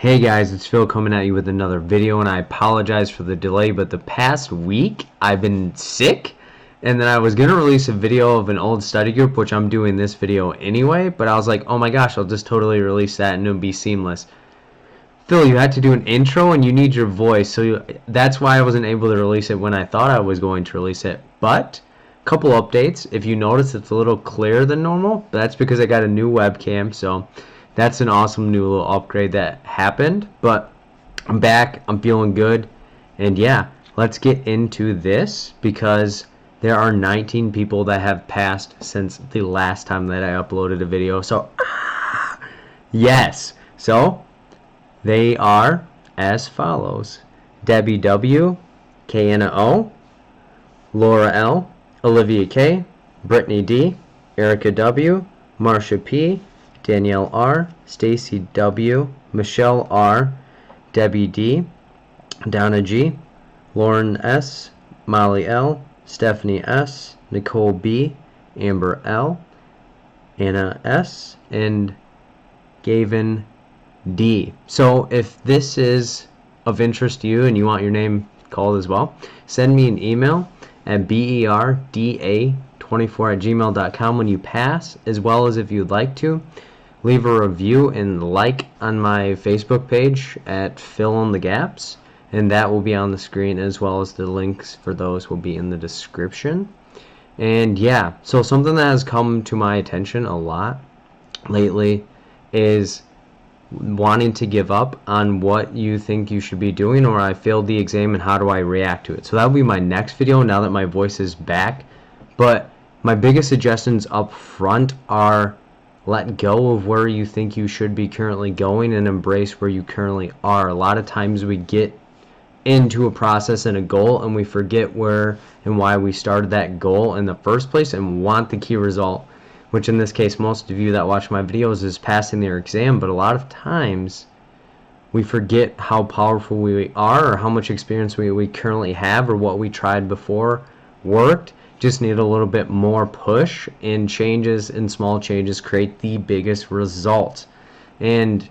Hey guys, it's Phil coming at you with another video, and I apologize for the delay, but the past week I've been sick, and then I was going to release a video of an old study group, which I'm doing this video anyway, but I was like, oh my gosh, I'll just totally release that and it'll be seamless. Phil, you had to do an intro and you need your voice, so that's why I wasn't able to release it when I thought I was going to release it. But a couple updates. If you notice, it's a little clearer than normal, but that's because I got a new webcam, so that's an awesome new little upgrade that happened. But I'm back, I'm feeling good, and yeah, let's get into this because there are 19 people that have passed since the last time that I uploaded a video. So yes, so they are as follows: Debbie W, Kiana O, Laura L, Olivia K, Brittany D, Erica W, Marcia P, Danielle R, Stacy W, Michelle R, Debbie D, Donna G, Lauren S, Molly L, Stephanie S, Nicole B, Amber L, Anna S, and Gavin D. So if this is of interest to you and you want your name called as well, send me an email at berda24@gmail.com when you pass, as well as if you'd like to, leave a review and like on my Facebook page at Fill in the Gaps, and that will be on the screen, as well as the links for those will be in the description. And yeah, so something that has come to my attention a lot lately is wanting to give up on what you think you should be doing, or I failed the exam and how do I react to it. So that will be my next video now that my voice is back. But my biggest suggestions up front are let go of where you think you should be currently going and embrace where you currently are. A lot of times we get into a process and a goal and we forget where and why we started that goal in the first place and want the key result, which in this case most of you that watch my videos is passing their exam. But a lot of times we forget how powerful we are, or how much experience we currently have, or what we tried before worked. Just need a little bit more push, and changes and small changes create the biggest result. And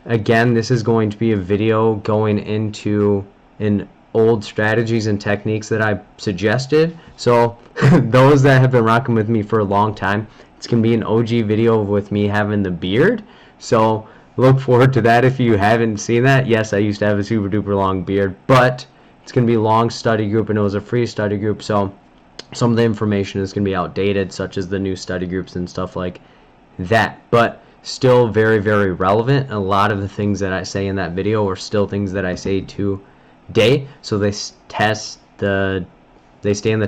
again, this is going to be a video going into an old strategies and techniques that I suggested. So those that have been rocking with me for a long time, it's going to be an OG video with me having the beard. So look forward to that if you haven't seen that. Yes, I used to have a super duper long beard, but it's going to be a long study group, and it was a free study group. So some of the information is going to be outdated, such as the new study groups and stuff like that. But still very, very relevant. A lot of the things that I say in that video are still things that I say today. So they stand the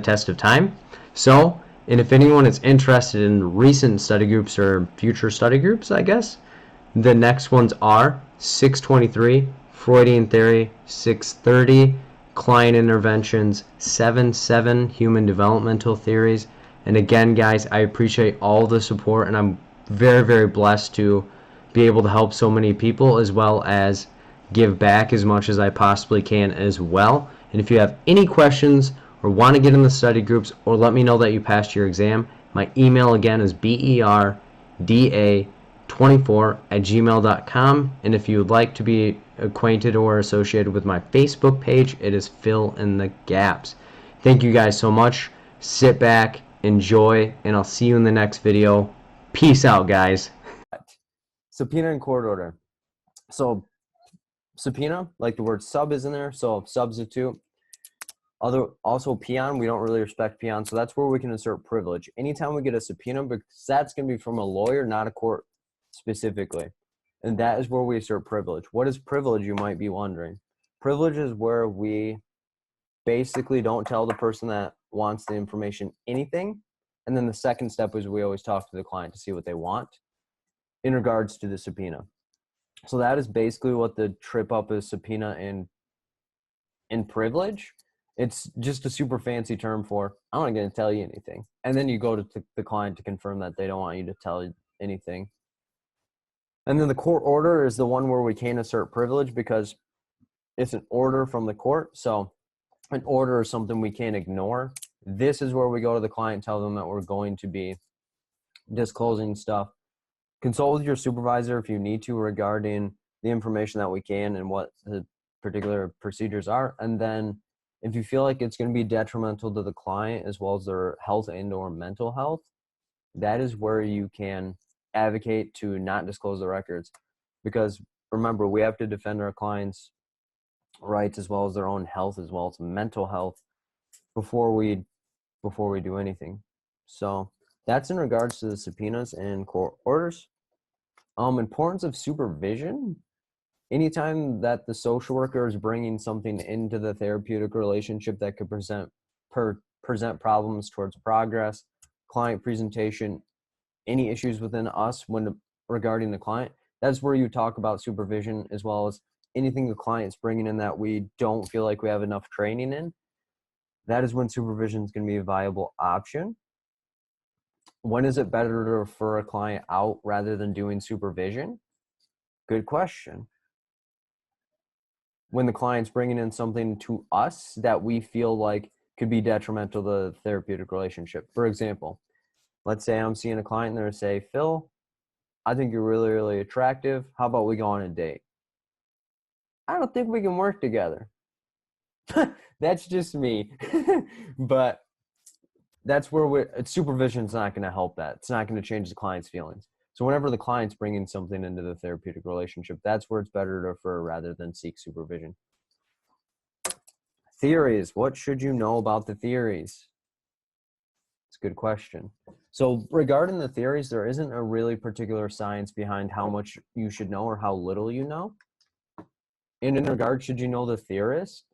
test of time. So, and if anyone is interested in recent study groups or future study groups, I guess, the next ones are 623, Freudian Theory, 630, Client Interventions, 7-7, Human Developmental Theories. And again, guys, I appreciate all the support, and I'm very, very blessed to be able to help so many people, as well as give back as much as I possibly can as well. And if you have any questions or want to get in the study groups, or let me know that you passed your exam, my email again is berda24@gmail.com. And if you would like to be acquainted or associated with my Facebook page, it is Fill in the Gaps. Thank you guys so much. Sit back, enjoy, and I'll see you in the next video. Peace out, guys. Subpoena and court order. So subpoena, like the word sub is in there, so substitute. Also peon, we don't really respect peon, so that's where we can insert privilege. Anytime we get a subpoena, because that's going to be from a lawyer, not a court specifically. And that is where we insert privilege. What is privilege, you might be wondering? Privilege is where we basically don't tell the person that wants the information anything. And then the second step is we always talk to the client to see what they want in regards to the subpoena. So that is basically what the trip up is: subpoena and privilege. It's just a super fancy term for, I'm not going to tell you anything. And then you go to the client to confirm that they don't want you to tell you anything. And then the court order is the one where we can't assert privilege because it's an order from the court. So an order is something we can't ignore. This is where we go to the client, tell them that we're going to be disclosing stuff. Consult with your supervisor if you need to regarding the information that we can and what the particular procedures are. And then if you feel like it's going to be detrimental to the client as well as their health and or mental health, that is where you can advocate to not disclose the records. Because remember, we have to defend our clients' rights as well as their own health as well as mental health before we do anything. So that's in regards to the subpoenas and court orders. Importance of supervision. Anytime that the social worker is bringing something into the therapeutic relationship that could present problems towards progress, client presentation, any issues within us when regarding the client, that's where you talk about supervision, as well as anything the client's bringing in that we don't feel like we have enough training in. That is when supervision is going to be a viable option. When is it better to refer a client out rather than doing supervision? Good question. When the client's bringing in something to us that we feel like could be detrimental to the therapeutic relationship. For example, let's say I'm seeing a client and they're say, Phil, I think you're really, really attractive. How about we go on a date? I don't think we can work together. That's just me. But that's where supervision is not going to help that. It's not going to change the client's feelings. So whenever the client's bringing something into the therapeutic relationship, that's where it's better to refer rather than seek supervision. Theories. What should you know about the theories? It's a good question. So regarding the theories, there isn't a really particular science behind how much you should know or how little you know. And in regard, should you know the theorist?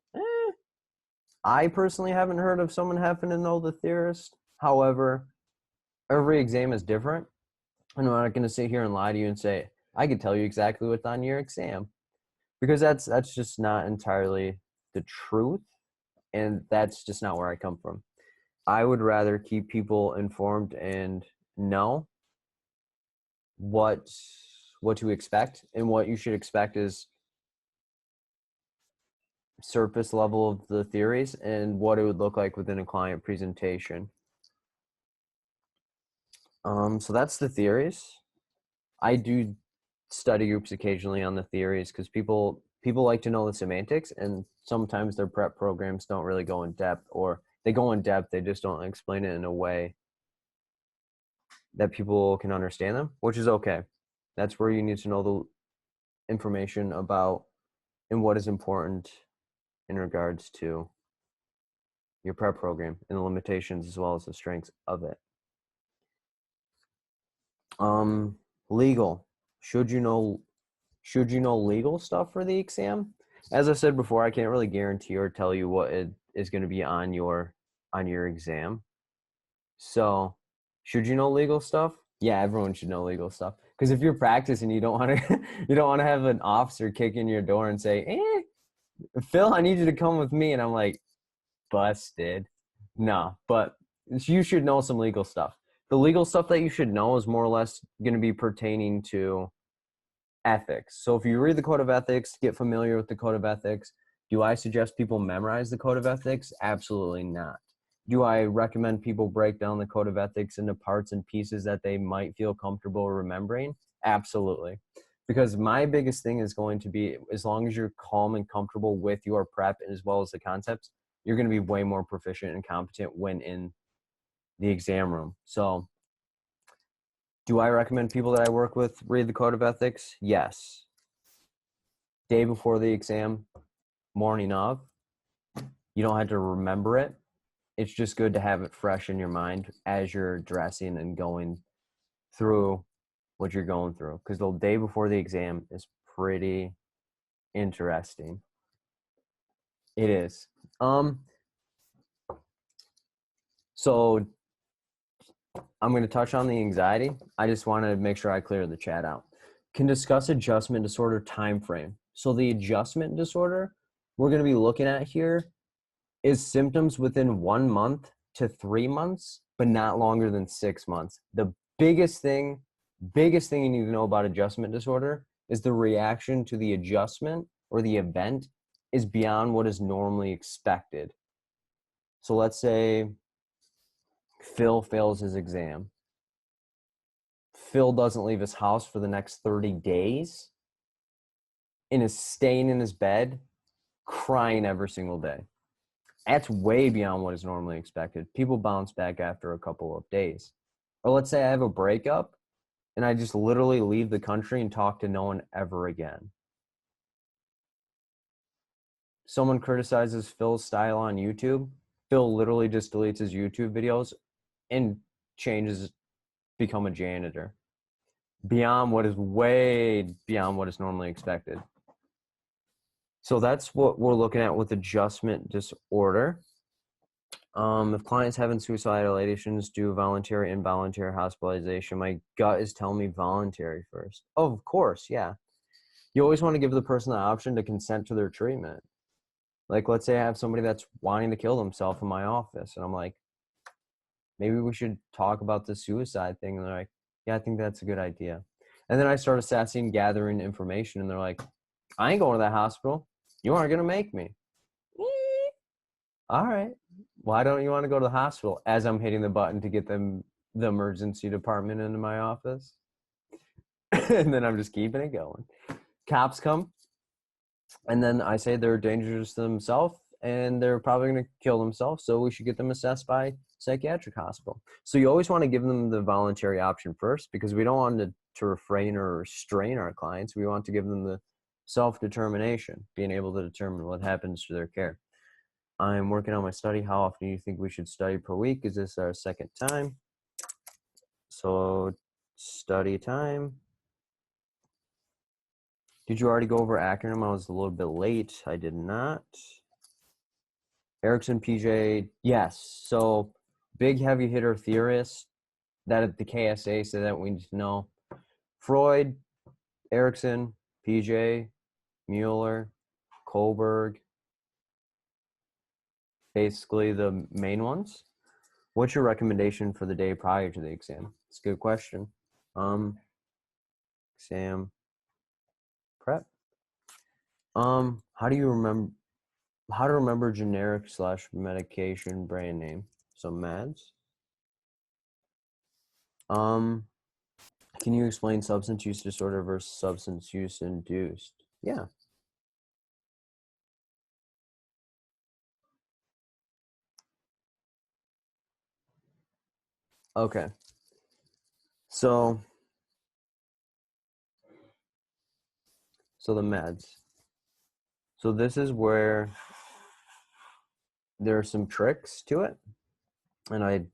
I personally haven't heard of someone having to know the theorist. However, every exam is different. And I'm not going to sit here and lie to you and say, I can tell you exactly what's on your exam. Because that's just not entirely the truth. And that's just not where I come from. I would rather keep people informed and know what to expect. And what you should expect is surface level of the theories and what it would look like within a client presentation. So that's the theories. I do study groups occasionally on the theories because people like to know the semantics, and sometimes their prep programs don't really go in depth, or they go in depth, they just don't explain it in a way that people can understand them, which is okay. That's where you need to know the information about and what is important in regards to your prep program and the limitations as well as the strengths of it. Legal. Should you know legal stuff for the exam? As I said before, I can't really guarantee or tell you what it is going to be on your exam. So, should you know legal stuff? Yeah, everyone should know legal stuff. Because if you're practicing, you don't want to you don't want to have an officer kick in your door and say, Phil, I need you to come with me," and I'm like, busted. No, but you should know some legal stuff. The legal stuff that you should know is more or less going to be pertaining to ethics. So if you read the Code of Ethics, get familiar with the Code of Ethics. Do I suggest people memorize the Code of Ethics? Absolutely not. Do I recommend people break down the Code of Ethics into parts and pieces that they might feel comfortable remembering? Absolutely. Because my biggest thing is going to be, as long as you're calm and comfortable with your prep as well as the concepts, you're going to be way more proficient and competent when in the exam room. So do I recommend people that I work with read the Code of Ethics? Yes. Day before the exam, morning of. You don't have to remember it. It's just good to have it fresh in your mind as you're dressing and going through what you're going through. Because the day before the exam is pretty interesting. It is. So I'm going to touch on the anxiety. I just want to make sure I clear the chat out. Can discuss adjustment disorder time frame. So the adjustment disorder we're going to be looking at here is symptoms within 1 month to 3 months, but not longer than 6 months. The biggest thing you need to know about adjustment disorder is the reaction to the adjustment or the event is beyond what is normally expected. So let's say Phil fails his exam. Phil doesn't leave his house for the next 30 days. and is staying in his bed crying every single day. That's way beyond what is normally expected. People bounce back after a couple of days. Or let's say I have a breakup and I just literally leave the country and talk to no one ever again. Someone criticizes Phil's style on YouTube. Phil literally just deletes his YouTube videos and changes, become a janitor. Beyond what is way beyond what is normally expected. So that's what we're looking at with adjustment disorder. If clients having suicidal ideations do voluntary, involuntary hospitalization, my gut is telling me voluntary first. Oh, of course, yeah. You always want to give the person the option to consent to their treatment. Like, let's say I have somebody that's wanting to kill themselves in my office, and I'm like, maybe we should talk about the suicide thing. And they're like, yeah, I think that's a good idea. And then I start assessing, gathering information, and they're like, I ain't going to that hospital. You aren't going to make me. All right. Why don't you want to go to the hospital? As I'm hitting the button to get them the emergency department into my office. And then I'm just keeping it going. Cops come, and then I say they're dangerous to themselves and they're probably going to kill themselves, so we should get them assessed by psychiatric hospital. So you always want to give them the voluntary option first, because we don't want to refrain or restrain our clients. We want to give them the self-determination, being able to determine what happens to their care. I'm working on my study. How often do you think we should study per week? Is this our second time? So study time. Did you already go over acronym? I was a little bit late. I did not. Erickson, PJ, yes. So big heavy hitter theorists that at the KSA say that we need to know. Freud, Erickson, PJ, Mueller, Kohlberg, basically the main ones. What's your recommendation for the day prior to the exam? It's a good question. Exam prep. How to remember generic / medication brand name? So meds. Can you explain substance use disorder versus substance use induced? Yeah. Okay. So the meds. So this is where there are some tricks to it. And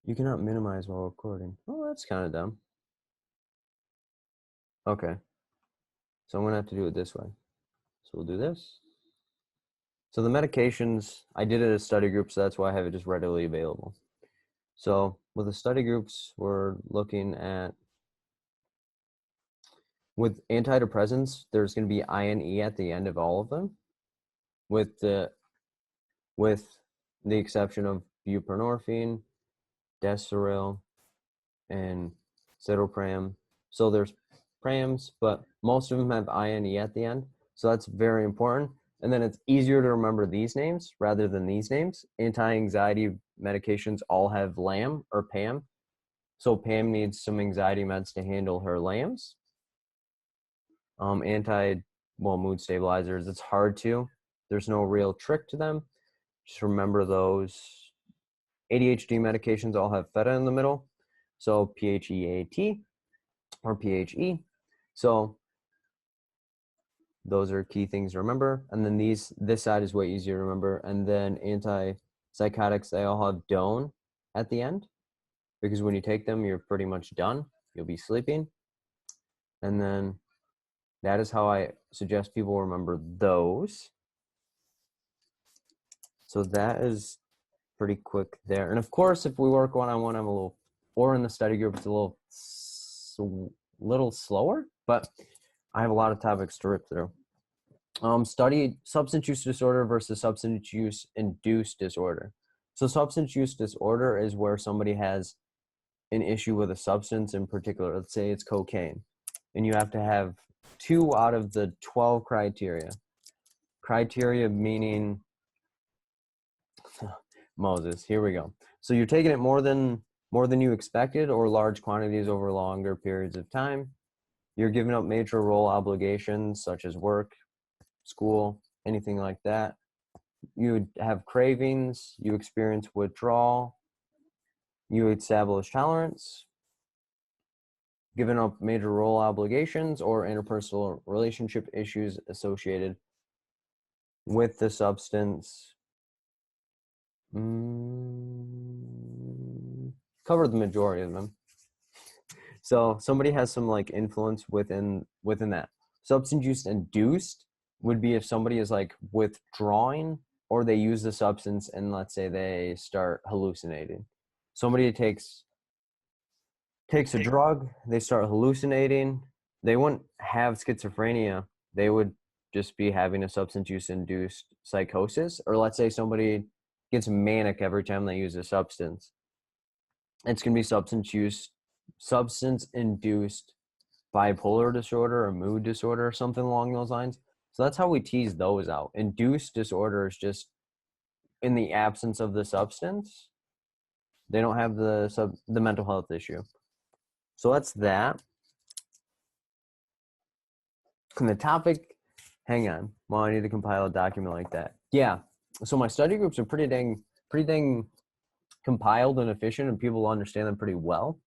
you cannot minimize while recording. Oh, that's kind of dumb. Okay. So I'm going to have to do it this way. So we'll do this. So the medications, I did it as a study group, so that's why I have it just readily available. So with the study groups, we're looking at, with antidepressants, there's going to be INE at the end of all of them, with the exception of buprenorphine, Deseril, and citalopram. So there's prams, but most of them have INE at the end. So that's very important. And then it's easier to remember these names rather than these names. Anti-anxiety medications all have LAM or PAM. So Pam needs some anxiety meds to handle her LAMs. Mood stabilizers, it's hard to. There's no real trick to them. Just remember those. ADHD medications all have theta in the middle. So PHEAT or PHE. So those are key things to remember. And then this side is way easier to remember. And then antipsychotics, they all have DONE at the end, because when you take them, you're pretty much done. You'll be sleeping. And then that is how I suggest people remember those. So that is pretty quick there. And of course, if we work one-on-one, I'm a little, or in the study group, it's a little slower, but I have a lot of topics to rip through. Study substance use disorder versus substance use induced disorder. So substance use disorder is where somebody has an issue with a substance in particular. Let's say it's cocaine, and you have to have 2 out of the 12 criteria. Criteria meaning, Moses, here we go. So you're taking it more than you expected, or large quantities over longer periods of time. You're giving up major role obligations such as work, school, anything like that. You have cravings, you experience withdrawal, you establish tolerance, giving up major role obligations or interpersonal relationship issues associated with the substance. Covered the majority of them. So somebody has some like influence within that. Substance use induced would be if somebody is like withdrawing or they use the substance and let's say they start hallucinating. Somebody takes a drug, they start hallucinating, they wouldn't have schizophrenia, they would just be having a substance use induced psychosis. Or let's say somebody gets manic every time they use a substance. It's going to be substance induced bipolar disorder or mood disorder or something along those lines. So that's how we tease those out. Induced disorder is just in the absence of the substance. They don't have the mental health issue. So that's that. And the topic, hang on. Well, I need to compile a document like that. Yeah. So my study groups are pretty dang compiled and efficient, and people understand them pretty well.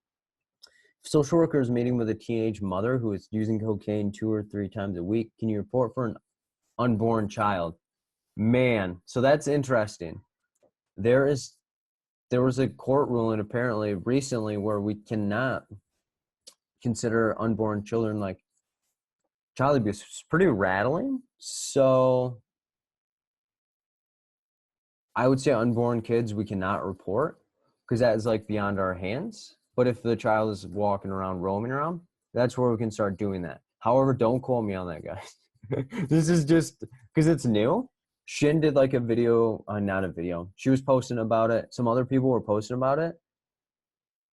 Social worker is meeting with a teenage mother who is using cocaine 2 or 3 times a week. Can you report for an unborn child? Man, so that's interesting. There was a court ruling apparently recently where we cannot consider unborn children like child abuse. It's pretty rattling. So I would say unborn kids we cannot report because that is like beyond our hands. But if the child is walking around, roaming around, that's where we can start doing that. However, don't quote me on that, guys. This is just because it's new. Shin did like a video, not a video. She was posting about it. Some other people were posting about it.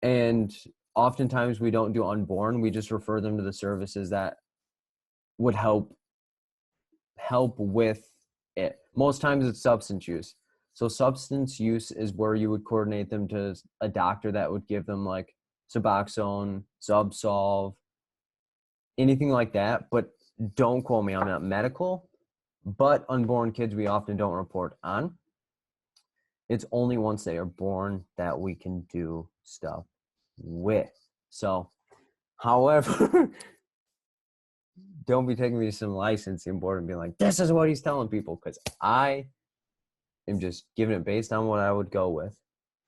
And oftentimes we don't do unborn. We just refer them to the services that would help with it. Most times it's substance use. So substance use is where you would coordinate them to a doctor that would give them like Suboxone, Zubsolv, anything like that. But don't quote me, I'm not medical. But unborn kids we often don't report on. It's only once they are born that we can do stuff with. So, however, don't be taking me to some licensing board and being like, this is what he's telling people, because I am just giving it based on what I would go with.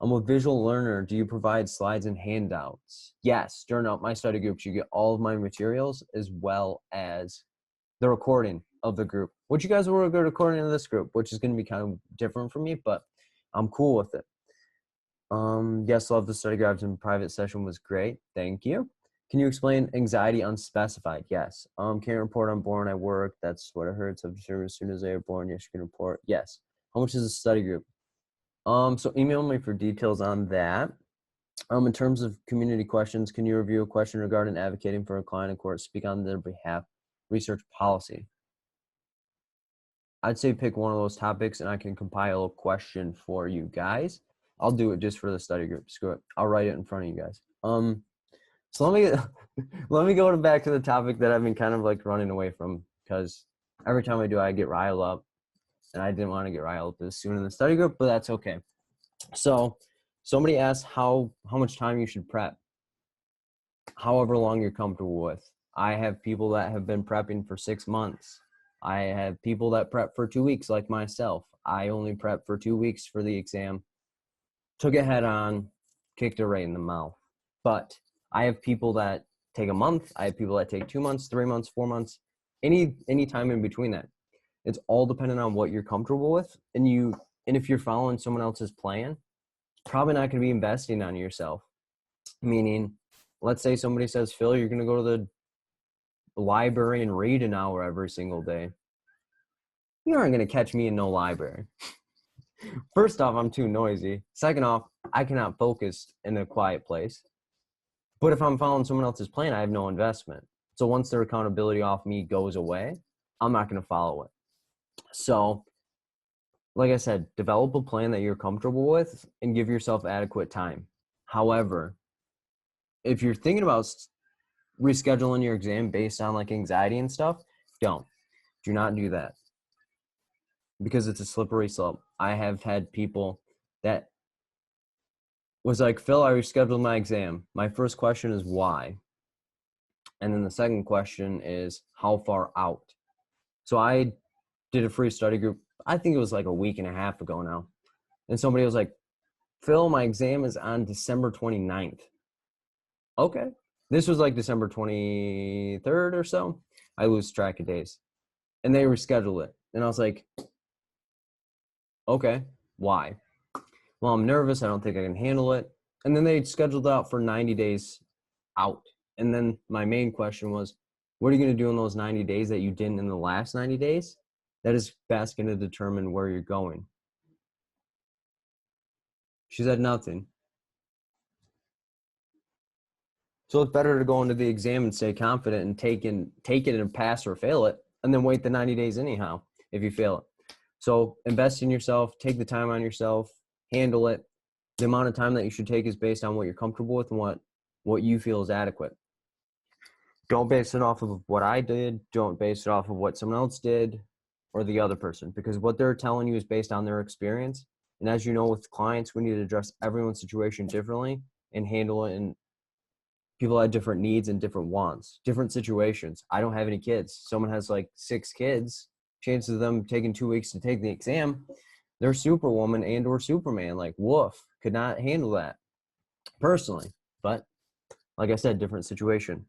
I'm a visual learner. Do you provide slides and handouts? Yes. During my study groups, you get all of my materials as well as the recording of the group, which you guys will get recording in this group, which is going to be kind of different for me, but I'm cool with it. Yes, love the study guides in private session was great. Thank you. Can you explain anxiety unspecified? Yes. Can't report unborn at work. That's what I heard. So as soon as they are born, yes, you can report. Yes. How much is a study group? So email me for details on that. In terms of community questions, can you review a question regarding advocating for a client in court, speak on their behalf, research policy? I'd say pick one of those topics and I can compile a question for you guys. I'll do it just for the study group. Screw it. I'll write it in front of you guys. So let me go back to the topic that I've been kind of like running away from, because every time I do, I get riled up, and I didn't want to get riled up this soon in the study group, but that's okay. So somebody asked how much time you should prep. However long you're comfortable with. I have people that have been prepping for 6 months. I have people that prep for 2 weeks like myself. I only prepped for 2 weeks for the exam. Took it head on, kicked it right in the mouth. But I have people that take a month. I have people that take 2 months, 3 months, 4 months, any time in between that. It's all dependent on what you're comfortable with. And if you're following someone else's plan, it's probably not going to be investing on yourself. Meaning, let's say somebody says, Phil, you're going to go to the library and read an hour every single day. You aren't going to catch me in no library. First off, I'm too noisy. Second off, I cannot focus in a quiet place. But if I'm following someone else's plan, I have no investment. So once their accountability off me goes away, I'm not going to follow it. So, like I said, develop a plan that you're comfortable with and give yourself adequate time. However, if you're thinking about rescheduling your exam based on like anxiety and stuff, do not do that, because it's a slippery slope. I have had people that was like, Phil, I rescheduled my exam. My first question is why? And then the second question is how far out? So I did a free study group, I think it was like a week and a half ago now. And somebody was like, Phil, my exam is on December 29th. Okay. This was like December 23rd or so. I lose track of days. And they rescheduled it. And I was like, okay, why? Well, I'm nervous. I don't think I can handle it. And then they scheduled out for 90 days out. And then my main question was, what are you going to do in those 90 days that you didn't in the last 90 days? That is best going to determine where you're going. She said nothing. So it's better to go into the exam and stay confident and take it and pass or fail it, and then wait the 90 days anyhow if you fail it. So invest in yourself, take the time on yourself, handle it. The amount of time that you should take is based on what you're comfortable with and what you feel is adequate. Don't base it off of what I did. Don't base it off of what someone else did or the other person, because what they're telling you is based on their experience. And as you know, with clients, we need to address everyone's situation differently and handle it. And people have different needs and different wants, different situations. I don't have any kids. Someone has like 6 kids. Chances of them taking 2 weeks to take the exam, they're Superwoman and or Superman. Like, woof, could not handle that personally. But like I said, different situation.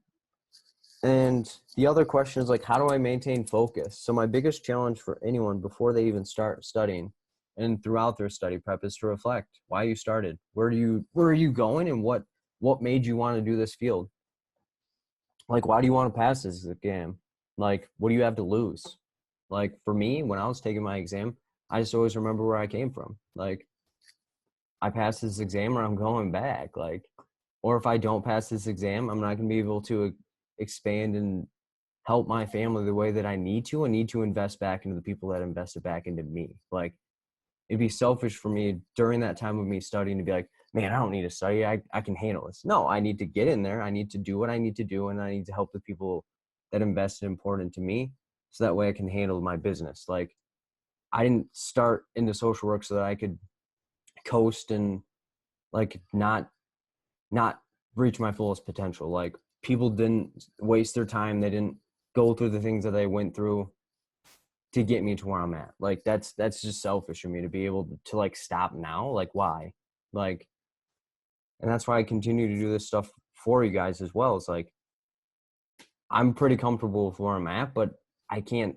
And the other question is like, how do I maintain focus? So my biggest challenge for anyone before they even start studying and throughout their study prep is to reflect why you started. Where are you going, and what made you want to do this field? Like, why do you want to pass this exam? Like, what do you have to lose? Like, for me, when I was taking my exam, I just always remember where I came from. Like, I passed this exam or I'm going back. Like, or if I don't pass this exam, I'm not going to be able to expand and help my family the way that I need to. I need to invest back into the people that invested back into me. Like, it'd be selfish for me during that time of me studying to be like, man, I don't need to study. I can handle this. No, I need to get in there. I need to do what I need to do. And I need to help the people that invested important to me, so that way I can handle my business. Like, I didn't start into social work so that I could coast and like not reach my fullest potential. Like, people didn't waste their time. They didn't go through the things that they went through to get me to where I'm at. Like, that's just selfish for me to be able to like stop now. Like, why? Like, and that's why I continue to do this stuff for you guys as well. It's like, I'm pretty comfortable with where I'm at, but I can't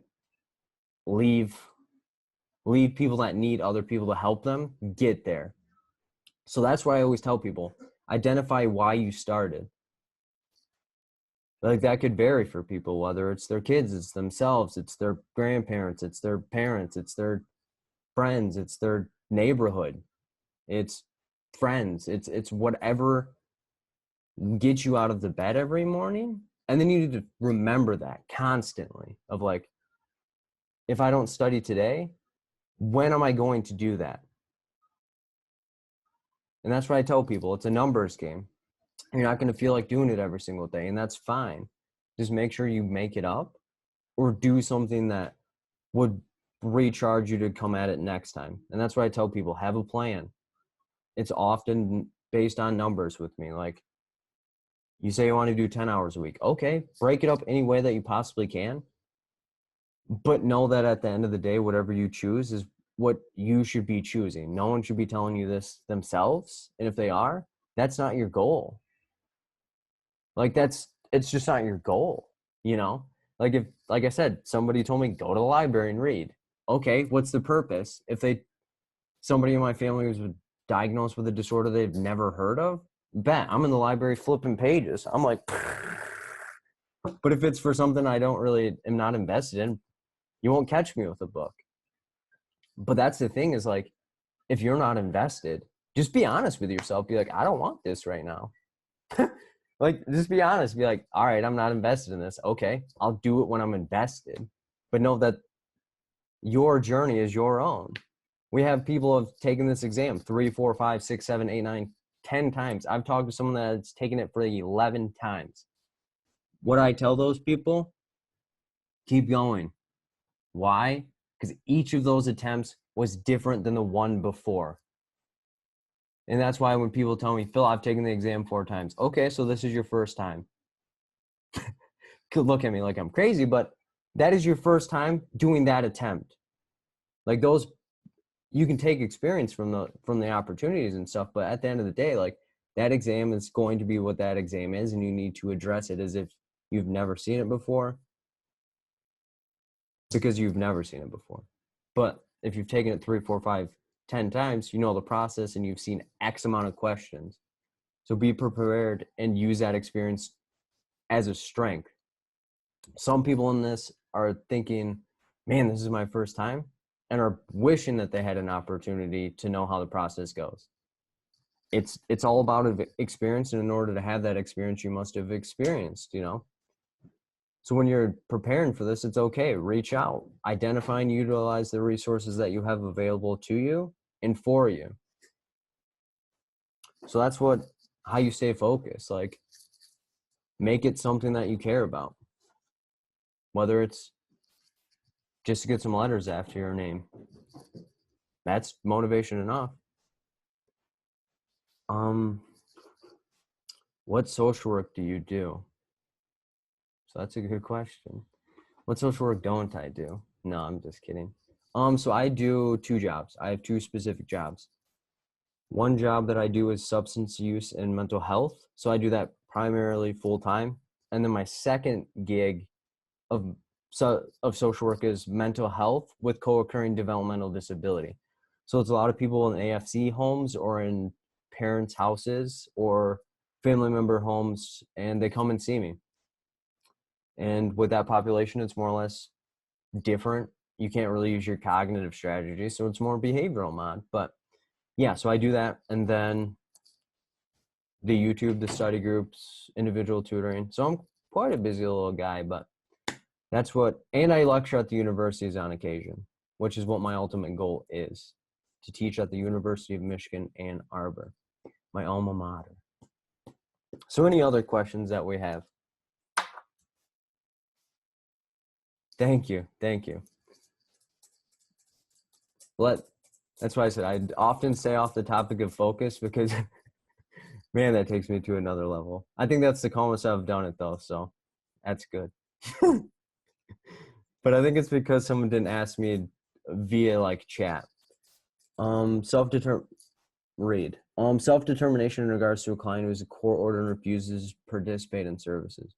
leave people that need other people to help them get there. So that's why I always tell people, identify why you started. Like, that could vary for people, whether it's their kids, it's themselves, it's their grandparents, it's their parents, it's their friends, it's their neighborhood, it's friends, it's whatever gets you out of the bed every morning. And then you need to remember that constantly of like, if I don't study today, when am I going to do that? And that's what I tell people. It's a numbers game. You're not going to feel like doing it every single day, and that's fine. Just make sure you make it up or do something that would recharge you to come at it next time. And that's what I tell people, have a plan. It's often based on numbers with me. Like, you say you want to do 10 hours a week. Okay, break it up any way that you possibly can. But know that at the end of the day, whatever you choose is what you should be choosing. No one should be telling you this themselves. And if they are, that's not your goal. Like, it's just not your goal, you know? Like, if, like I said, somebody told me, go to the library and read. Okay, what's the purpose? If somebody in my family was diagnosed with a disorder they've never heard of, bet I'm in the library flipping pages. I'm like, but if it's for something I don't really am not invested in, you won't catch me with a book. But that's the thing, is like, if you're not invested, just be honest with yourself. Be like, I don't want this right now. Like, just be honest. Be like, all right, I'm not invested in this. Okay, I'll do it when I'm invested. But know that your journey is your own. We have people who have taken this exam 3, 4, 5, 6, 7, 8, 9, 10 times. I've talked to someone that's taken it for 11 times. what I tell those people, keep going. Why? Because each of those attempts was different than the one before. And that's why when people tell me, Phil, I've taken the exam 4 times. Okay, so this is your first time. Could look at me like I'm crazy, but that is your first time doing that attempt. Like those, you can take experience from the opportunities and stuff, but at the end of the day, like that exam is going to be what that exam is, and you need to address it as if you've never seen it before. It's because you've never seen it before. But if you've taken it 3, 4, 5, 10 times, you know the process and you've seen X amount of questions. So be prepared and use that experience as a strength. Some people in this are thinking, man, this is my first time, and are wishing that they had an opportunity to know how the process goes. It's all about experience, and in order to have that experience, you must have experienced, you know? So when you're preparing for this, it's okay. Reach out, identify and utilize the resources that you have available to you and for you. So that's how you stay focused. Like, make it something that you care about. Whether it's just to get some letters after your name, that's motivation enough. What social work do you do? So that's a good question. What social work don't I do? No, I'm just kidding. So I do 2 jobs. I have 2 specific jobs. One job that I do is substance use and mental health. So I do that primarily full time. And then my second gig of social work is mental health with co-occurring developmental disability. So it's a lot of people in AFC homes or in parents' houses or family member homes, and they come and see me. And with that population, it's more or less different. You can't really use your cognitive strategy, so it's more behavioral mod. But yeah, so I do that, and then the YouTube, the study groups, individual tutoring. So I'm quite a busy little guy, but that's and I lecture at the universities on occasion, which is what my ultimate goal is, to teach at the University of Michigan, Ann Arbor, my alma mater. So any other questions that we have? Thank you. That's why I said I often stay off the topic of focus because, man, that takes me to another level. I think that's the calmest I've done it though, so that's good. But I think it's because someone didn't ask me via like chat. Self-determination in regards to a client who is a court order and refuses to participate in services.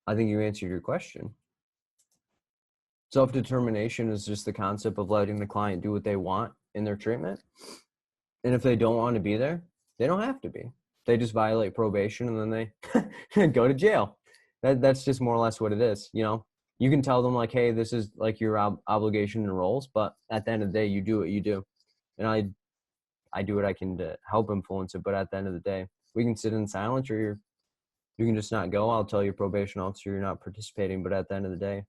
I think you answered your question. Self-determination is just the concept of letting the client do what they want in their treatment. And if they don't want to be there, they don't have to be. They just violate probation and then they go to jail. That's just more or less what it is. You know, you can tell them like, hey, this is like your obligation and roles, but at the end of the day, you do what you do. And I do what I can to help influence it. But at the end of the day, we can sit in silence, or you can just not go. I'll tell your probation officer you're not participating. But at the end of the day,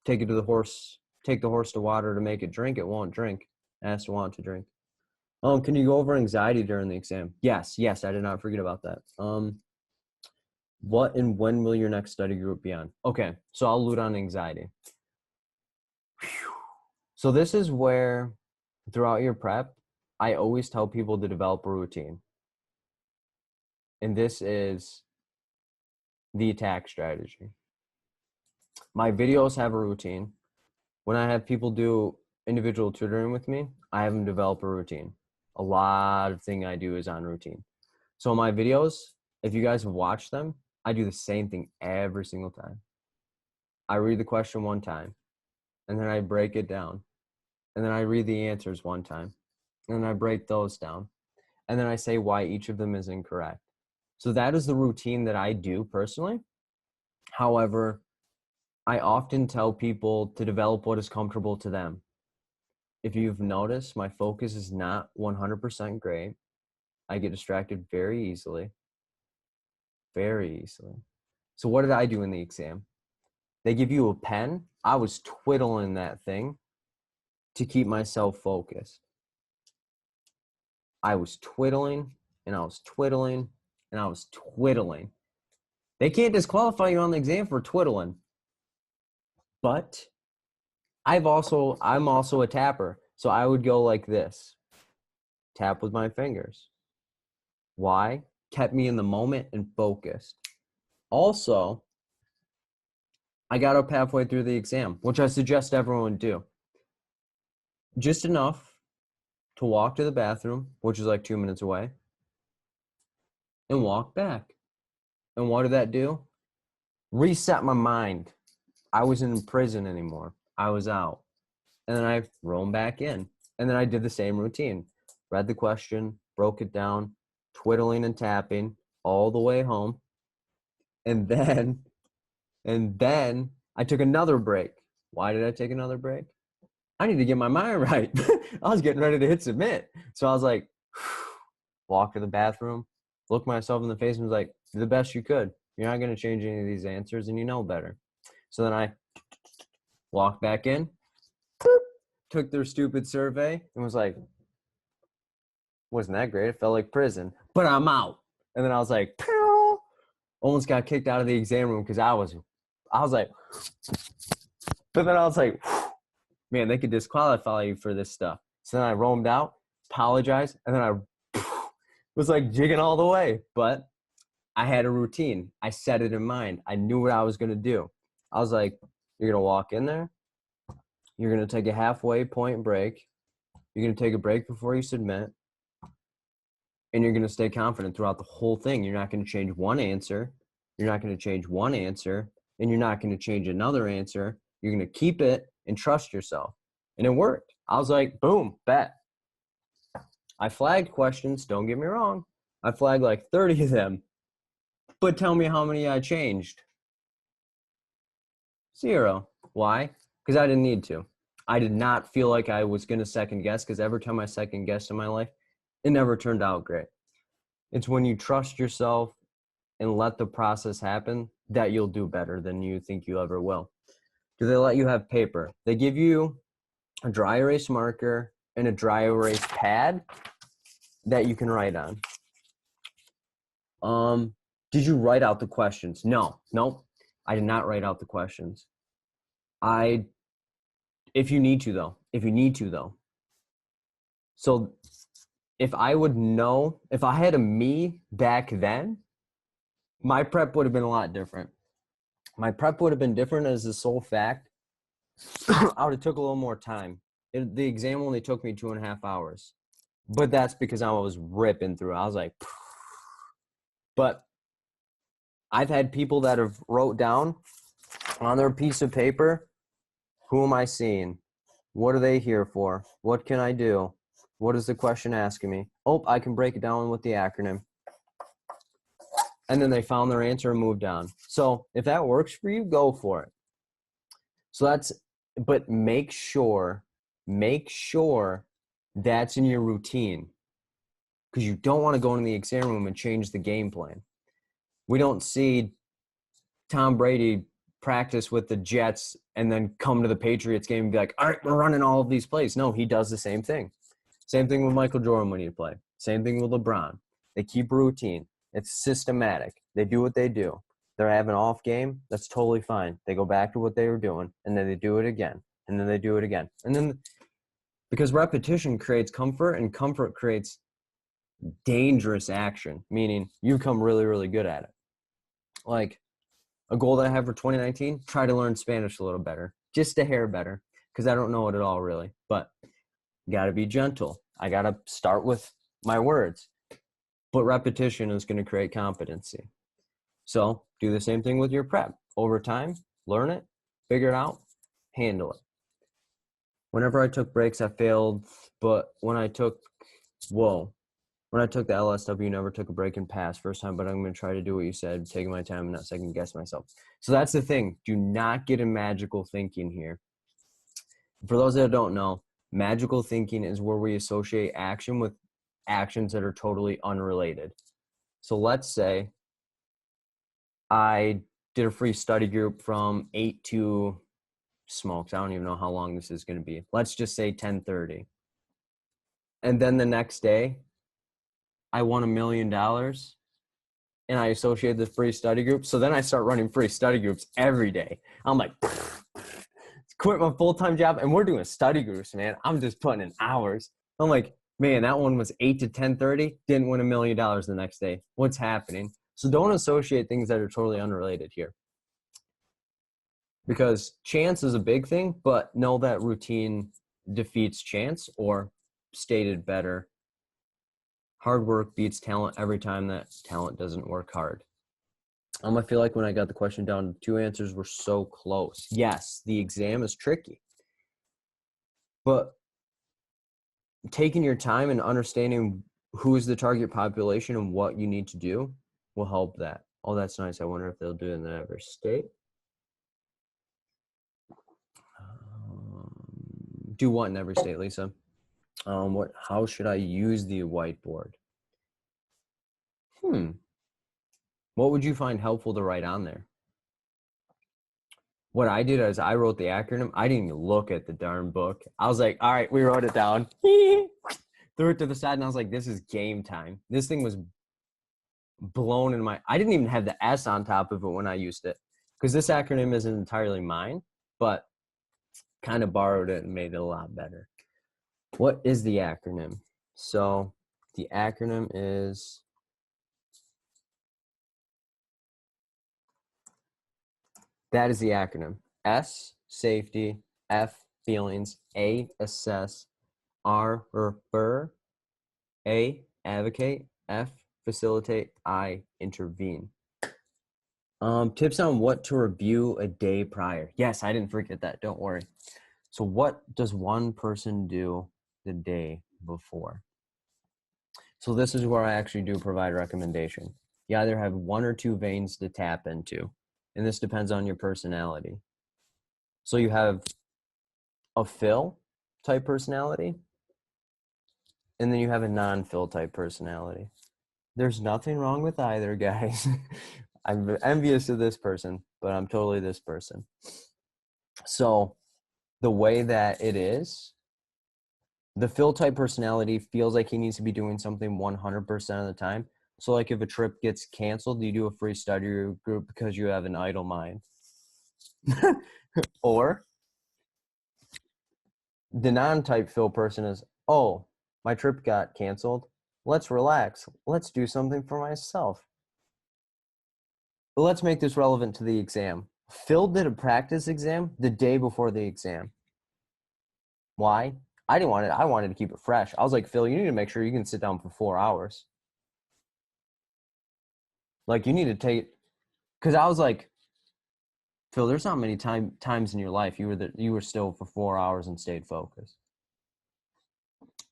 take the horse to water to make it drink. It won't drink. It has to want to drink. Can you go over anxiety during the exam? Yes, I did not forget about that. What and when will your next study group be on? Okay, so I'll allude on anxiety. So this is where, throughout your prep, I always tell people to develop a routine. And this is the attack strategy. My videos have a routine. When I have people do individual tutoring with me, I have them develop a routine. A lot of thing I do is on routine. So my videos, if you guys have watched them, I do the same thing every single time. I read the question one time, and then I break it down. And then I read the answers one time, and then I break those down. And then I say why each of them is incorrect. So that is the routine that I do personally. However, I often tell people to develop what is comfortable to them. If you've noticed, my focus is not 100% great. I get distracted very easily. So what did I do in the exam? They give you a pen. I was twiddling that thing to keep myself focused. I was twiddling and I was twiddling and I was twiddling. They can't disqualify you on the exam for twiddling. But I'm also a tapper. So I would go like this. Tap with my fingers. Why? Kept me in the moment and focused. Also, I got up halfway through the exam, which I suggest everyone do. Just enough to walk to the bathroom, which is like 2 minutes away, and walk back. And what did that do? Reset my mind. I wasn't in prison anymore. I was out. And then I roamed back in. And then I did the same routine. Read the question, broke it down, twiddling and tapping all the way home. And then I took another break. Why did I take another break? I need to get my mind right. I was getting ready to hit submit. So I was like, walk to the bathroom, look myself in the face and was like, do the best you could. You're not going to change any of these answers and you know better. So then I walked back in, took their stupid survey and was like, wasn't that great? It felt like prison, but I'm out. And then I was like, pew! Almost got kicked out of the exam room because I was like, but then I was like, man, they could disqualify you for this stuff. So then I roamed out, apologized, and then I was like jigging all the way. But I had a routine. I set it in mind. I knew what I was going to do. I was like, you're going to walk in there. You're going to take a halfway point break. You're going to take a break before you submit. And you're going to stay confident throughout the whole thing. You're not going to change one answer. You're not going to change one answer. And you're not going to change another answer. You're going to keep it and trust yourself. And it worked. I was like, boom, bet. I flagged questions. Don't get me wrong. I flagged like 30 of them. But tell me how many I changed. 0. Why? Because I didn't need to. I did not feel like I was going to second guess because every time I second guessed in my life, it never turned out great. It's when you trust yourself and let the process happen that you'll do better than you think you ever will. Do they let you have paper? They give you a dry erase marker and a dry erase pad that you can write on. Did you write out the questions? No, I did not write out the questions. If you need to though. So if I would know, if I had a me back then, my prep would have been a lot different. My prep would have been different as the sole fact. I would have took a little more time. The exam only took me 2.5 hours, but that's because I was ripping through. I was like, but I've had people that have wrote down on their piece of paper, who am I seeing? What are they here for? What can I do? What is the question asking me? Oh, I can break it down with the acronym. And then they found their answer and moved on. So if that works for you, go for it. So but make sure that's in your routine because you don't want to go into the exam room and change the game plan. We don't see Tom Brady practice with the Jets and then come to the Patriots game and be like, all right, we're running all of these plays. No, he does the same thing. Same thing with Michael Jordan when he played. Same thing with LeBron. They keep a routine. It's systematic. They do what they do. They're having an off game. That's totally fine. They go back to what they were doing, and then they do it again, and then they do it again. And then because repetition creates comfort, and comfort creates dangerous action, meaning you become really, really good at it. Like a goal that I have for 2019, try to learn Spanish a little better, just a hair better, because I don't know it at all really. But you got to be gentle. I got to start with my words. But repetition is going to create competency. So do the same thing with your prep. Over time, learn it, figure it out, handle it. Whenever I took breaks, I failed. But when I took the LSW, never took a break and passed first time, but I'm going to try to do what you said, taking my time and not second guess myself. So that's the thing. Do not get in magical thinking here. For those that don't know, magical thinking is where we associate action with actions that are totally unrelated. So let's say I did a free study group from 8 to smokes. I don't even know how long this is going to be. Let's just say 10:30. And then the next day, I won $1 million and I associate the free study group. So then I start running free study groups every day. I'm like, quit my full-time job, and we're doing study groups, man. I'm just putting in hours. I'm like, man, that one was 8 to 10:30, didn't win $1 million the next day. What's happening? So don't associate things that are totally unrelated here. Because chance is a big thing, but know that routine defeats chance, or stated better, hard work beats talent every time that talent doesn't work hard. I feel like when I got the question down, 2 answers were so close. Yes, the exam is tricky, but taking your time and understanding who is the target population and what you need to do will help that. Oh, that's nice. I wonder if they'll do it in every state. Do what in every state, Lisa? How should I use the whiteboard? What would you find helpful to write on there? What I did is I wrote the acronym. I didn't even look at the darn book. I was like, all right, we wrote it down. Threw it to the side, and I was like, this is game time. This thing was blown in I didn't even have the S on top of it when I used it, because this acronym isn't entirely mine, but kind of borrowed it and made it a lot better. What is the acronym? So the acronym is that is the acronym. S, safety, F, feelings, A, assess, R, refer, A, advocate, F, facilitate, I, intervene. Tips on what to review a day prior. Yes, I didn't forget that. Don't worry. So what does one person do the day before? So this is where I actually do provide recommendation. You either have 1 or 2 veins to tap into, and this depends on your personality. So you have a fill type personality, and then you have a non-fill type personality. There's nothing wrong with either, guys. I'm envious of this person, but I'm totally this person. So the way that it is, the fill type personality feels like he needs to be doing something 100% of the time. So like if a trip gets canceled, you do a free study group because you have an idle mind. Or the non-type fill person is, oh, my trip got canceled. Let's relax. Let's do something for myself. But let's make this relevant to the exam. Phil did a practice exam the day before the exam. Why? I didn't want it. I wanted to keep it fresh. I was like, Phil, you need to make sure you can sit down for 4 hours. Like you need to take, because I was like, Phil, there's not many times in your life you were still for 4 hours and stayed focused.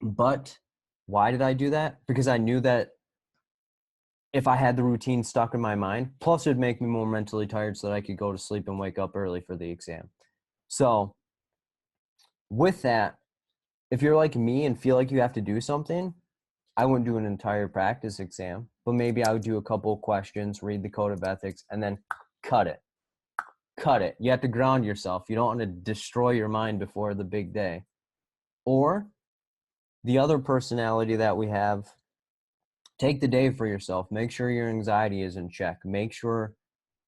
But why did I do that? Because I knew that if I had the routine stuck in my mind, plus it'd make me more mentally tired so that I could go to sleep and wake up early for the exam. So with that, if you're like me and feel like you have to do something, I wouldn't do an entire practice exam, but maybe I would do a couple of questions, read the code of ethics, and then cut it. Cut it. You have to ground yourself. You don't want to destroy your mind before the big day. Or the other personality that we have, take the day for yourself. Make sure your anxiety is in check. Make sure